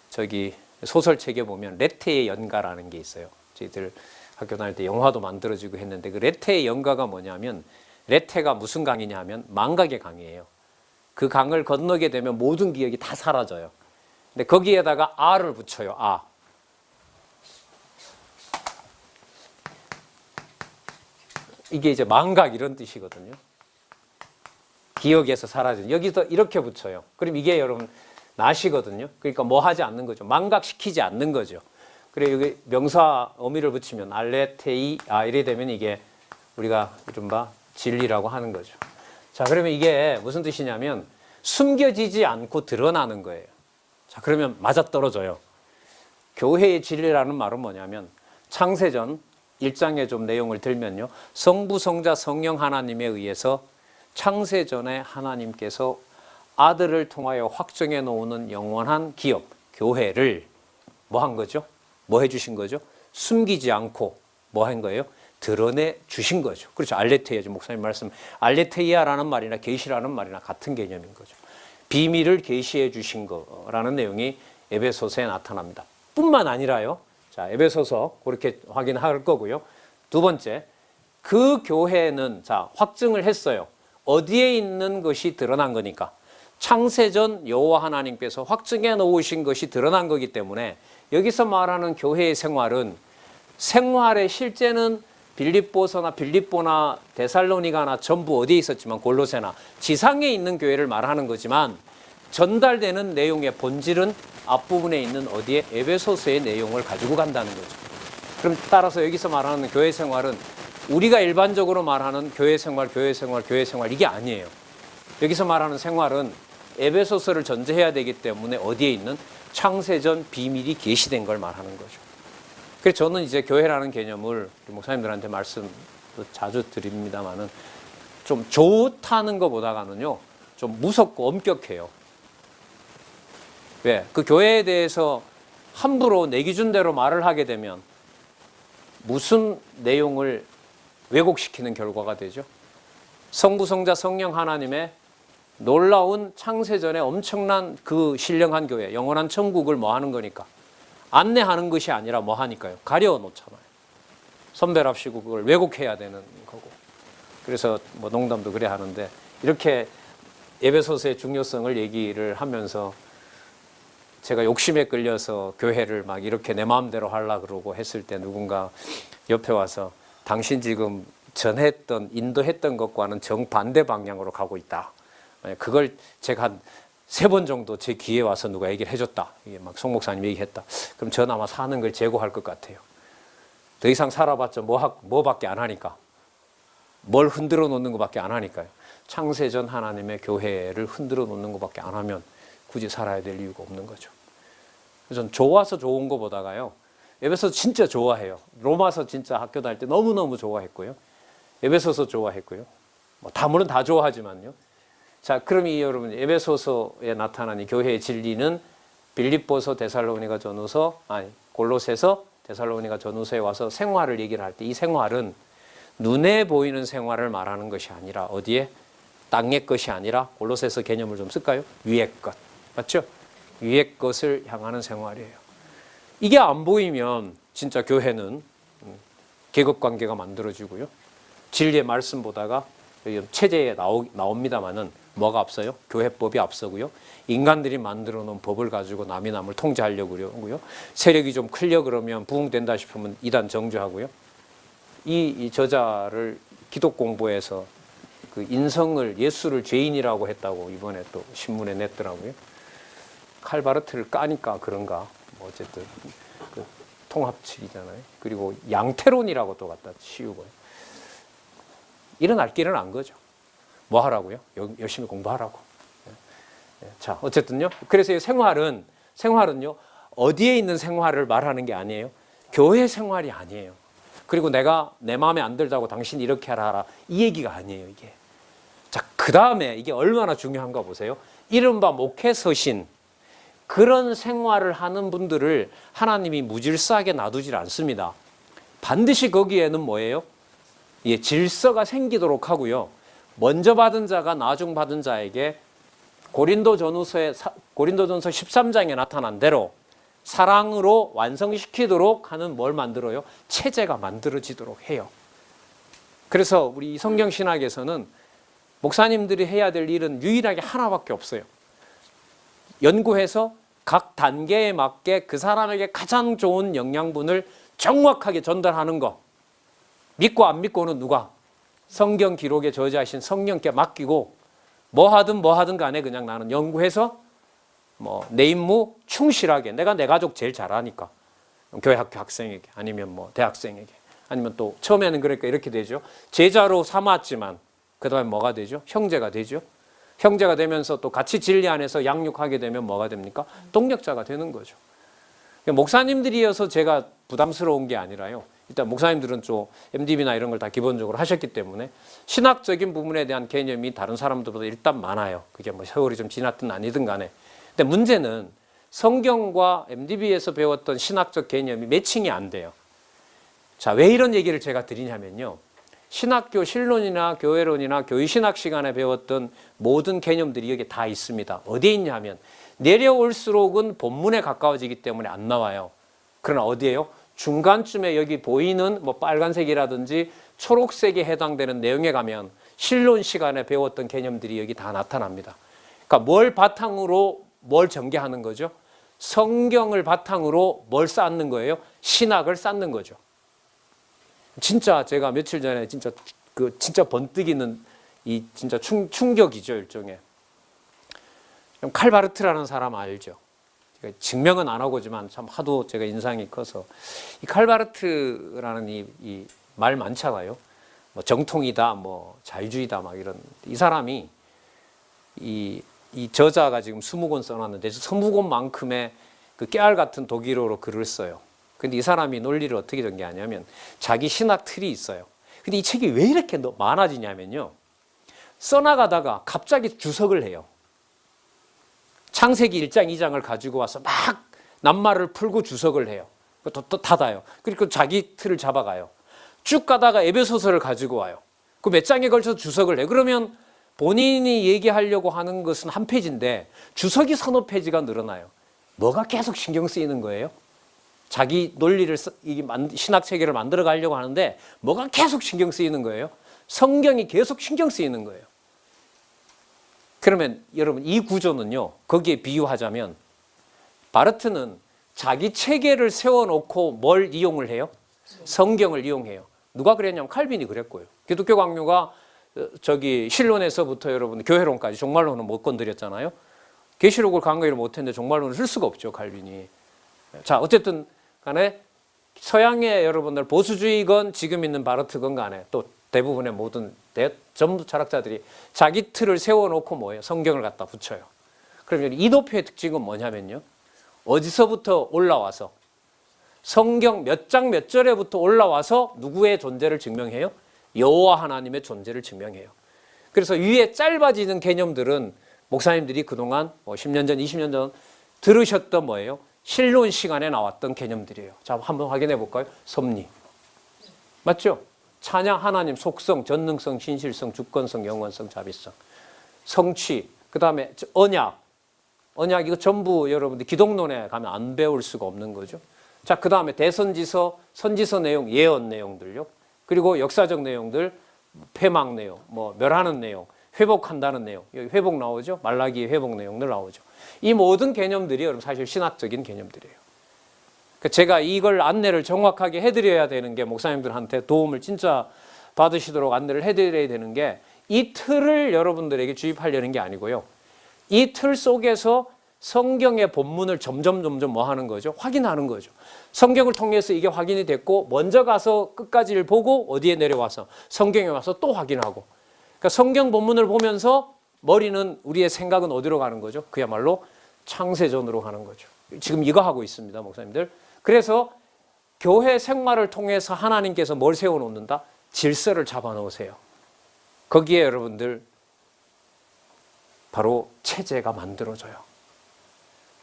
저기 소설책에 보면 레테의 연가라는 게 있어요. 저희들 학교 다닐 때 영화도 만들어지고 했는데 그 레테의 연가가 뭐냐면 레테가 무슨 강이냐 하면 망각의 강이에요. 그 강을 건너게 되면 모든 기억이 다 사라져요. 근데 거기에다가 아를 붙여요. 아. 이게 이제 망각 이런 뜻이거든요. 기억에서 사라지는. 여기서 이렇게 붙여요. 그럼 이게 여러분 낫이거든요. 그러니까 뭐 하지 않는 거죠. 망각시키지 않는 거죠. 그래 여기 명사 어미를 붙이면 알레테이 이래 되면 이게 우리가 이른바 진리라고 하는 거죠. 자, 그러면 이게 무슨 뜻이냐면 숨겨지지 않고 드러나는 거예요. 자, 그러면 맞아떨어져요. 교회의 진리라는 말은 뭐냐면 창세전 1장의 좀 내용을 들면요. 성부, 성자, 성령 하나님에 의해서 창세전에 하나님께서 아들을 통하여 확정해 놓는 영원한 기업, 교회를 뭐 한 거죠? 뭐 해주신 거죠? 숨기지 않고 뭐 한 거예요? 드러내 주신 거죠. 그렇죠. 알레테이아, 목사님 말씀, 알레테이아라는 말이나 계시라는 말이나 같은 개념인 거죠. 비밀을 계시해 주신 거라는 내용이 에베소서에 나타납니다. 뿐만 아니라요. 자, 에베소서 그렇게 확인할 거고요. 두 번째, 그 교회는 자, 확증을 했어요. 어디에 있는 것이 드러난 거니까. 창세전 여호와 하나님께서 확증해 놓으신 것이 드러난 거기 때문에 여기서 말하는 교회의 생활은 생활의 실제는 빌립보서나 빌립보나 데살로니가나 전부 어디에 있었지만 골로새나 지상에 있는 교회를 말하는 거지만 전달되는 내용의 본질은 앞부분에 있는 어디에 에베소서의 내용을 가지고 간다는 거죠. 그럼 따라서 여기서 말하는 교회 생활은 우리가 일반적으로 말하는 교회 생활 이게 아니에요. 여기서 말하는 생활은 에베소서를 전제해야 되기 때문에 어디에 있는 창세전 비밀이 계시된 걸 말하는 거죠. 그래서 저는 이제 교회라는 개념을 목사님들한테 말씀도 자주 드립니다만은 좀 좋다는 것보다는요, 좀 무섭고 엄격해요. 왜? 그 교회에 대해서 함부로 내 기준대로 말을 하게 되면 무슨 내용을 왜곡시키는 결과가 되죠? 성부, 성자, 성령 하나님의 놀라운 창세전에 엄청난 그 신령한 교회, 영원한 천국을 뭐 하는 거니까? 안내하는 것이 아니라 뭐 하니까요? 가려놓잖아요. 선별합시고 그걸 왜곡해야 되는 거고. 그래서 뭐 농담도 그래 하는데 이렇게 에베소서의 중요성을 얘기를 하면서 제가 욕심에 끌려서 교회를 막 이렇게 내 마음대로 하려고 그러고 했을 때 누군가 옆에 와서 당신 지금 전했던 인도했던 것과는 정반대 방향으로 가고 있다. 그걸 제가 한 3번 정도 제 귀에 와서 누가 얘기를 해줬다. 이게 막 송 목사님 얘기했다. 그럼 전 아마 사는 걸 재고할 것 같아요. 더 이상 살아봤자 뭐밖에 안 하니까. 뭘 흔들어 놓는 것밖에 안 하니까요. 창세전 하나님의 교회를 흔들어 놓는 것밖에 안 하면 굳이 살아야 될 이유가 없는 거죠. 그래서 전 좋아서 좋은 것보다가요. 에베소서 진짜 좋아해요. 로마서 진짜 학교 다닐 때 너무너무 좋아했고요. 에베소서 좋아했고요. 물론 다 좋아하지만요. 자, 그럼 여러분 에베소서에 나타난 이 교회의 진리는 빌립보서, 데살로니가 전후서, 골로새서, 데살로니가 전후서에 와서 생활을 얘기를 할 때 이 생활은 눈에 보이는 생활을 말하는 것이 아니라 어디에? 땅의 것이 아니라 골로새서 개념을 좀 쓸까요? 위의 것. 맞죠? 위의 것을 향하는 생활이에요. 이게 안 보이면 진짜 교회는 계급관계가 만들어지고요. 진리의 말씀 보다가 체제에 나옵니다만은 뭐가 앞서요? 교회법이 앞서고요. 인간들이 만들어 놓은 법을 가지고 남이 남을 통제하려고 그러고요. 세력이 좀 크려 그러면 부흥된다 싶으면 이단 정죄하고요. 이 저자를 기독 공부에서 그 인성을 예수를 죄인이라고 했다고 이번에 또 신문에 냈더라고요. 칼바르트를 까니까 그런가. 어쨌든 통합칙이잖아요. 그리고 양태론이라고 또 갖다 씌우고요. 일어날 길은 안 거죠. 뭐 하라고요? 열심히 공부하라고. 자, 어쨌든요. 그래서 이 생활은요, 어디에 있는 생활을 말하는 게 아니에요. 교회 생활이 아니에요. 그리고 내가 내 마음에 안 들다고 당신 이렇게 하라 이 얘기가 아니에요, 이게. 자, 그 다음에 이게 얼마나 중요한가 보세요. 이른바 목회 서신, 그런 생활을 하는 분들을 하나님이 무질서하게 놔두질 않습니다. 반드시 거기에는 뭐예요? 예, 질서가 생기도록 하고요. 먼저 받은 자가 나중 받은 자에게 고린도전서 13장에 나타난 대로 사랑으로 완성시키도록 하는 뭘 만들어요? 체제가 만들어지도록 해요. 그래서 우리 성경신학에서는 목사님들이 해야 될 일은 유일하게 하나밖에 없어요. 연구해서 각 단계에 맞게 그 사람에게 가장 좋은 영양분을 정확하게 전달하는 거. 믿고 안 믿고는 누가? 성경 기록에 저자하신 성령께 맡기고 뭐 하든 간에 그냥 나는 연구해서 뭐 내 임무 충실하게, 내가 내 가족 제일 잘하니까 교회 학교 학생에게, 아니면 뭐 대학생에게, 아니면 또 처음에는 그러니까 이렇게 되죠. 제자로 삼았지만 그 다음에 뭐가 되죠? 형제가 되죠. 형제가 되면서 또 같이 진리 안에서 양육하게 되면 뭐가 됩니까? 동력자가 되는 거죠. 목사님들이어서 제가 부담스러운 게 아니라요. 일단 목사님들은 좀 MDB나 이런 걸 다 기본적으로 하셨기 때문에 신학적인 부분에 대한 개념이 다른 사람들보다 일단 많아요. 그게 뭐 세월이 좀 지났든 아니든 간에. 근데 문제는 성경과 MDB에서 배웠던 신학적 개념이 매칭이 안 돼요. 자, 왜 이런 얘기를 제가 드리냐면요. 신학교 신론이나 교회론이나 교의신학 시간에 배웠던 모든 개념들이 여기 다 있습니다. 어디에 있냐 하면 내려올수록은 본문에 가까워지기 때문에 안 나와요. 그러나 어디에요? 중간쯤에 여기 보이는 뭐 빨간색이라든지 초록색에 해당되는 내용에 가면 신론 시간에 배웠던 개념들이 여기 다 나타납니다. 그러니까 뭘 바탕으로 뭘 전개하는 거죠? 성경을 바탕으로 뭘 쌓는 거예요? 신학을 쌓는 거죠. 진짜 제가 며칠 전에 진짜 번뜩이는 이 진짜 충격이죠, 일종의. 칼바르트라는 사람 알죠? 제가 증명은 안 하고지만 참 하도 제가 인상이 커서 이 칼바르트라는 이 말 많잖아요. 뭐 정통이다, 뭐 자유주의다, 막 이런. 이 사람이 이 저자가 지금 20권 써놨는데 20권만큼의 그 깨알 같은 독일어로 글을 써요. 근데 이 사람이 논리를 어떻게 전개하냐면 자기 신학 틀이 있어요. 근데 이 책이 왜 이렇게 많아지냐면요. 써나가다가 갑자기 주석을 해요. 창세기 1장, 2장을 가지고 와서 막 낱말을 풀고 주석을 해요. 또 닫아요. 그리고 자기 틀을 잡아가요. 쭉 가다가 에베소서를 가지고 와요. 그 몇 장에 걸쳐서 주석을 해요. 그러면 본인이 얘기하려고 하는 것은 한 페이지인데 주석이 서너 페이지가 늘어나요. 뭐가 계속 신경 쓰이는 거예요? 자기 논리를, 신학 체계를 만들어 가려고 하는데 뭐가 계속 신경 쓰이는 거예요? 성경이 계속 신경 쓰이는 거예요. 그러면 여러분 이 구조는요, 거기에 비유하자면 바르트는 자기 체계를 세워놓고 뭘 이용을 해요? 성경을 이용해요. 누가 그랬냐면 칼빈이 그랬고요. 기독교 강요가 신론에서부터 여러분 교회론까지 종말론은 못 건드렸잖아요. 계시록을 강요를 못했는데 종말론을 쓸 수가 없죠, 칼빈이. 자, 어쨌든 간에 서양의 여러분들 보수주의건 지금 있는 바르트건 간에 또 대부분의 모든 전부 철학자들이 자기 틀을 세워놓고 뭐예요? 성경을 갖다 붙여요. 그러면 이도표의 특징은 뭐냐면요. 어디서부터 올라와서 성경 몇 장 몇 절에부터 올라와서 누구의 존재를 증명해요? 여호와 하나님의 존재를 증명해요. 그래서 위에 짧아지는 개념들은 목사님들이 그동안 10년 전, 20년 전 들으셨던 뭐예요? 신론 시간에 나왔던 개념들이에요. 자, 한번 확인해 볼까요? 섭리. 맞죠? 찬양, 하나님, 속성, 전능성, 신실성, 주권성, 영원성, 자비성. 성취, 그 다음에 언약. 언약 이거 전부 여러분들 기독론에 가면 안 배울 수가 없는 거죠. 자, 그 다음에 대선지서, 선지서 내용, 예언 내용들요. 그리고 역사적 내용들, 폐막 내용, 뭐 멸하는 내용, 회복한다는 내용. 여기 회복 나오죠? 말라기의 회복 내용들 나오죠. 이 모든 개념들이 여러분 사실 신학적인 개념들이에요. 제가 이걸 안내를 정확하게 해드려야 되는 게 목사님들한테 도움을 진짜 받으시도록 안내를 해드려야 되는 게 이 틀을 여러분들에게 주입하려는 게 아니고요. 이 틀 속에서 성경의 본문을 점점 뭐 하는 거죠? 확인하는 거죠. 성경을 통해서 이게 확인이 됐고 먼저 가서 끝까지를 보고 어디에 내려와서 성경에 와서 또 확인하고, 그러니까 성경 본문을 보면서 머리는, 우리의 생각은 어디로 가는 거죠? 그야말로 창세전으로 가는 거죠. 지금 이거 하고 있습니다, 목사님들. 그래서 교회 생활을 통해서 하나님께서 뭘 세워놓는다? 질서를 잡아놓으세요. 거기에 여러분들 바로 체제가 만들어져요.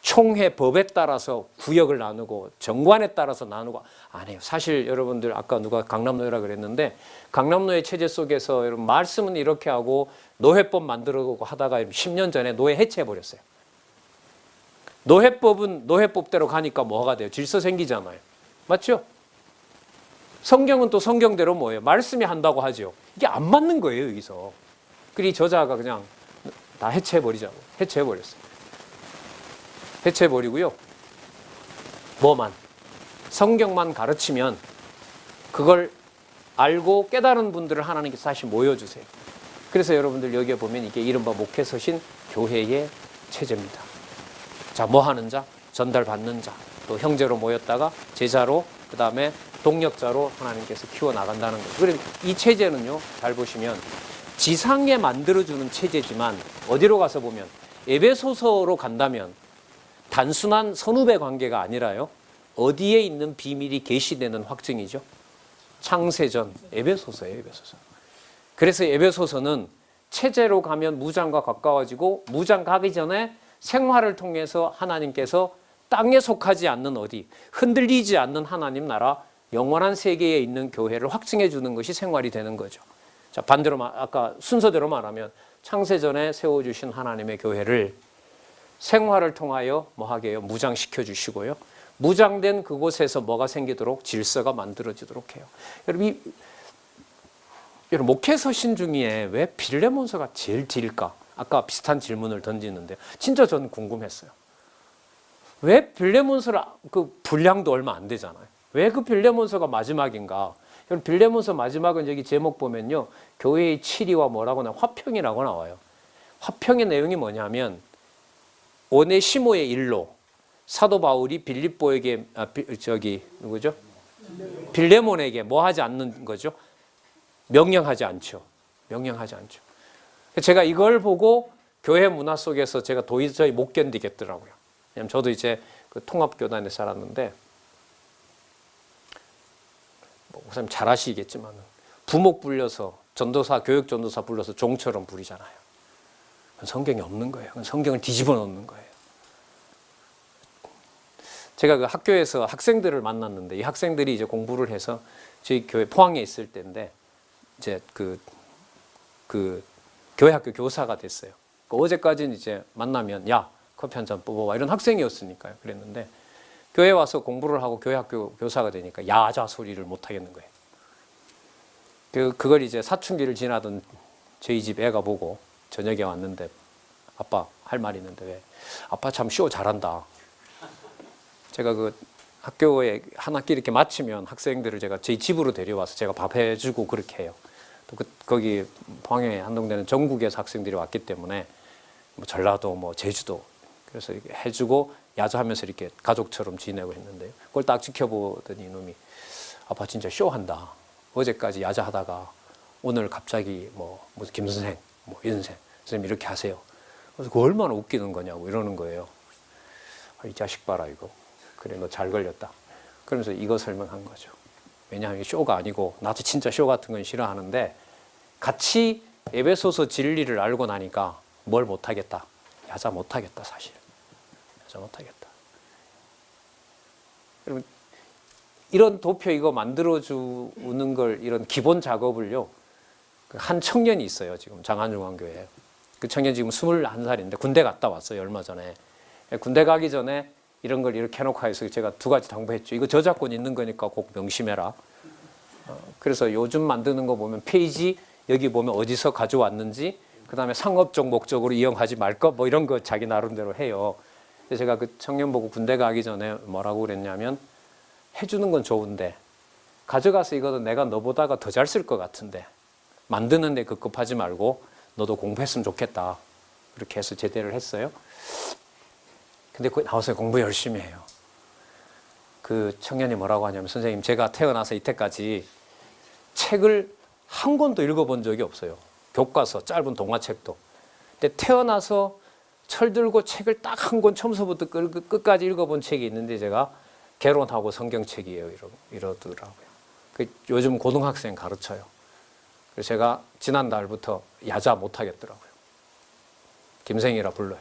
총회 법에 따라서 구역을 나누고 정관에 따라서 나누고 안 해요. 사실 여러분들 아까 누가 강남노예라 그랬는데, 강남노예 체제 속에서 여러분 말씀은 이렇게 하고 노회법 만들어고 하다가 10년 전에 노예 해체해버렸어요. 노회법은 노회법대로 가니까 뭐가 돼요? 질서 생기잖아요. 맞죠? 성경은 또 성경대로 뭐예요? 말씀이 한다고 하죠. 이게 안 맞는 거예요, 여기서. 그리고 저자가 그냥 다 해체해버리자고. 해체해버렸어요. 해체해버리고요. 뭐만? 성경만 가르치면 그걸 알고 깨달은 분들을 하나님께서 다시 모여주세요. 그래서 여러분들 여기에 보면 이게 이른바 목회서신 교회의 체제입니다. 자, 뭐 하는 자? 전달받는 자. 또 형제로 모였다가 제자로, 그 다음에 동력자로 하나님께서 키워나간다는 거예요. 그래서 이 체제는요, 잘 보시면 지상에 만들어주는 체제지만 어디로 가서 보면 에베소서로 간다면 단순한 선후배 관계가 아니라요, 어디에 있는 비밀이 계시되는 확증이죠. 창세전, 에베소서예요, 에베소서. 그래서 에베소서는 체제로 가면 무장과 가까워지고, 무장 가기 전에 생활을 통해서 하나님께서 땅에 속하지 않는 어디, 흔들리지 않는 하나님 나라, 영원한 세계에 있는 교회를 확증해 주는 것이 생활이 되는 거죠. 자, 반대로 아까 순서대로 말하면 창세전에 세워주신 하나님의 교회를 생활을 통하여 뭐 하게 해요? 무장시켜 주시고요. 무장된 그곳에서 뭐가 생기도록? 질서가 만들어지도록 해요. 여러분, 여러분 목회서신 중에 왜 빌레몬서가 제일 길까? 아까 비슷한 질문을 던지는데 진짜 저는 궁금했어요. 왜 빌레몬서를, 그 분량도 얼마 안 되잖아요. 왜 그 빌레몬서가 마지막인가? 여러분, 빌레몬서 마지막은 여기 제목 보면요, 교회의 치리와 뭐라고 나 화평이라고 나와요. 화평의 내용이 뭐냐면 오네시모의 일로 사도 바울이 빌립보에게 누구죠? 빌레몬에게 뭐 하지 않는 거죠? 명령하지 않죠. 명령하지 않죠. 제가 이걸 보고 교회 문화 속에서 제가 도저히 못 견디겠더라고요. 왜냐면 저도 이제 그 통합교단에 살았는데, 목사님 잘 아시겠지만 부목 불려서 전도사, 교육 전도사 불러서 종처럼 부리잖아요. 그건 성경에 없는 거예요. 그건 성경을 뒤집어 놓는 거예요. 제가 그 학교에서 학생들을 만났는데, 이 학생들이 이제 공부를 해서 저희 교회 포항에 있을 때인데, 이제 그 교회 학교 교사가 됐어요. 어제까지는 이제 만나면 야, 커피 한 잔 뽑아와, 이런 학생이었으니까요. 그랬는데 교회 와서 공부를 하고 교회 학교 교사가 되니까 야자 소리를 못 하겠는 거예요. 그걸 이제 사춘기를 지나던 저희 집 애가 보고 저녁에 왔는데, 아빠 할 말이 있는데, 왜? 아빠 참 쇼 잘한다. 제가 그 학교에 한 학기 이렇게 마치면 학생들을 제가 저희 집으로 데려와서 제가 밥 해주고 그렇게 해요. 또 거기 포항에 한동대는 전국에서 학생들이 왔기 때문에 뭐 전라도, 뭐 제주도, 그래서 이렇게 해주고 야자하면서 이렇게 가족처럼 지내고 했는데요. 그걸 딱 지켜보더니 이놈이 아빠 진짜 쇼한다. 어제까지 야자하다가 오늘 갑자기 무슨 김 선생, 이 선생, 선생님 이렇게 하세요. 그래서 그거 얼마나 웃기는 거냐고 이러는 거예요. 이 자식 봐라 이거. 그래, 너 잘 걸렸다. 그러면서 이거 설명한 거죠. 왜냐하면 쇼가 아니고, 나도 진짜 쇼 같은 건 싫어하는데 같이 에베소서 진리를 알고 나니까 뭘 못하겠다. 야자 못하겠다, 사실. 야자 못하겠다. 여러분, 이런 도표 이거 만들어주는 걸, 이런 기본 작업을요, 한 청년이 있어요. 지금 장안중앙교회에. 그 청년 지금 21살인데 군대 갔다 왔어요, 얼마 전에. 군대 가기 전에 이런 걸 이렇게 해놓고 해서 제가 두 가지 당부했죠. 이거 저작권 있는 거니까 꼭 명심해라. 그래서 요즘 만드는 거 보면 페이지 여기 보면 어디서 가져왔는지, 그 다음에 상업적 목적으로 이용하지 말 것, 뭐 이런 거 자기 나름대로 해요. 근데 제가 그 청년 보고 군대 가기 전에 뭐라고 그랬냐면, 해주는 건 좋은데 가져가서 이거는 내가 너보다가 더 잘 쓸 것 같은데 만드는데 급급하지 말고 너도 공부했으면 좋겠다. 그렇게 해서 제대를 했어요. 근데 거기 나와서 공부 열심히 해요. 그 청년이 뭐라고 하냐면, 선생님, 제가 태어나서 이때까지 책을 한 권도 읽어본 적이 없어요. 교과서, 짧은 동화책도. 근데 태어나서 철들고 책을 딱 한 권 처음서부터 끝까지 읽어본 책이 있는데, 제가 개론하고 성경책이에요. 이러더라고요. 요즘 고등학생 가르쳐요. 그래서 제가 지난달부터 야자 못하겠더라고요. 김생이라 불러요.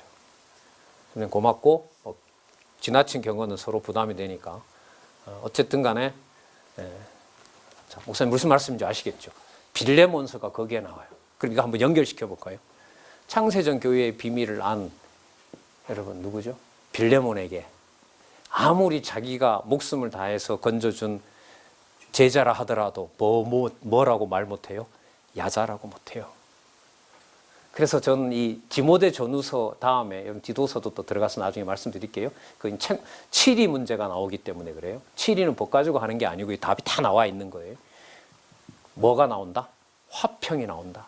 고맙고, 지나친 경험은 서로 부담이 되니까 어쨌든 간에, 자, 목사님 무슨 말씀인지 아시겠죠? 빌레몬서가 거기에 나와요. 그러니까 한번 연결시켜 볼까요? 창세전 교회의 비밀을 안 여러분 누구죠? 빌레몬에게 아무리 자기가 목숨을 다해서 건져준 제자라 하더라도 뭐라고 말 못해요? 야자라고 못해요. 그래서 저는 이 디모데 전후서 다음에 여러분 디도서도 또 들어가서 나중에 말씀드릴게요. 그 치리 문제가 나오기 때문에 그래요. 치리는 법 가지고 하는 게 아니고 답이 다 나와 있는 거예요. 뭐가 나온다? 화평이 나온다.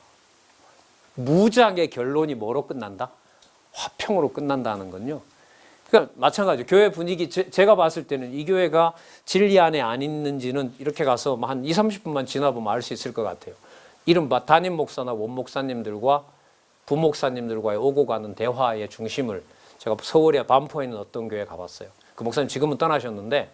무장의 결론이 뭐로 끝난다? 화평으로 끝난다는 건요. 그러니까 마찬가지로 교회 분위기, 제가 봤을 때는 이 교회가 진리 안에 안 있는지는 이렇게 가서 한 20-30분만 지나보면 알 수 있을 것 같아요. 이른바 담임 목사나 원 목사님들과 부목사님들과의 오고 가는 대화의 중심을, 제가 서울의 반포에 있는 어떤 교회 가봤어요. 그 목사님 지금은 떠나셨는데,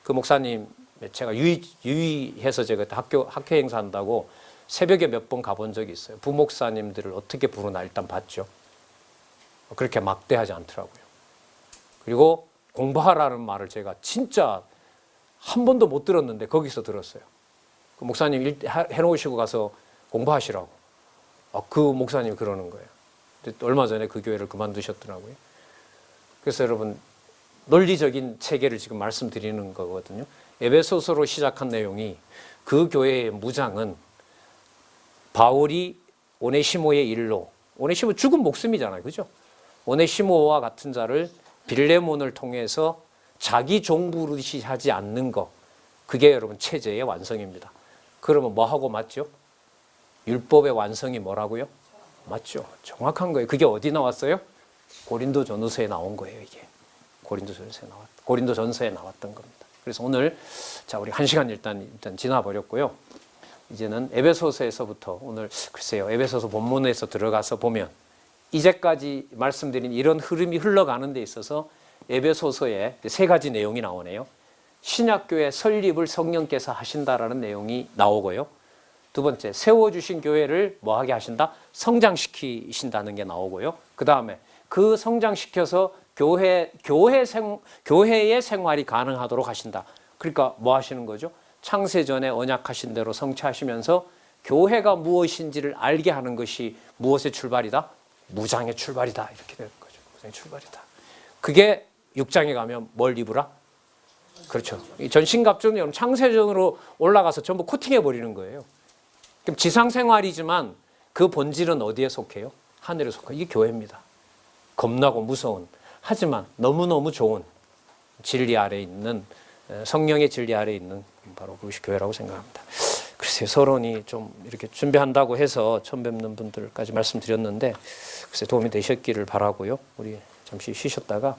그 목사님 제가 유의해서 제가 학교 행사 한다고 새벽에 몇 번 가본 적이 있어요. 부목사님들을 어떻게 부르나 일단 봤죠. 그렇게 막대하지 않더라고요. 그리고 공부하라는 말을 제가 진짜 한 번도 못 들었는데 거기서 들었어요. 그 목사님 해놓으시고 가서 공부하시라고. 그 목사님이 그러는 거예요. 근데 얼마 전에 그 교회를 그만두셨더라고요. 그래서 여러분, 논리적인 체계를 지금 말씀드리는 거거든요. 에베소서로 시작한 내용이, 그 교회의 무장은 바울이 오네시모의 일로, 오네시모 죽은 목숨이잖아요. 그죠? 오네시모와 같은 자를 빌레몬을 통해서 자기 종부르시 하지 않는 것, 그게 여러분 체제의 완성입니다. 그러면 뭐하고 맞죠? 율법의 완성이 뭐라고요? 맞죠? 정확한 거예요. 그게 어디 나왔어요? 고린도전서에 나온 거예요. 이게 고린도전서에 나왔던 겁니다. 그래서 오늘, 자, 우리 1시간 일단 지나버렸고요. 이제는 에베소서에서부터, 오늘 글쎄요, 에베소서 본문에서 들어가서 보면 이제까지 말씀드린 이런 흐름이 흘러가는 데 있어서 에베소서에 3가지 내용이 나오네요. 신약교회 설립을 성령께서 하신다라는 내용이 나오고요. 두 번째, 세워주신 교회를 뭐하게 하신다? 성장시키신다는 게 나오고요. 그 다음에 그 성장시켜서 교회의 생활이 가능하도록 하신다. 그러니까 뭐 하시는 거죠? 창세전에 언약하신 대로 성취하시면서 교회가 무엇인지를 알게 하는 것이 무엇의 출발이다? 무장의 출발이다. 이렇게 되는 거죠. 무장의 출발이다. 그게 6장에 가면 뭘 입으라? 그렇죠. 이 전신갑주는 창세전으로 올라가서 전부 코팅해버리는 거예요. 그럼 지상생활이지만 그 본질은 어디에 속해요? 하늘에 속해요. 이게 교회입니다. 겁나고 무서운, 하지만 너무너무 좋은 진리 아래에 있는, 성령의 진리 아래에 있는 바로 그것이 교회라고 생각합니다. 글쎄요, 서론이 좀 이렇게 준비한다고 해서 처음 뵙는 분들까지 말씀드렸는데, 글쎄 도움이 되셨기를 바라고요. 우리 잠시 쉬셨다가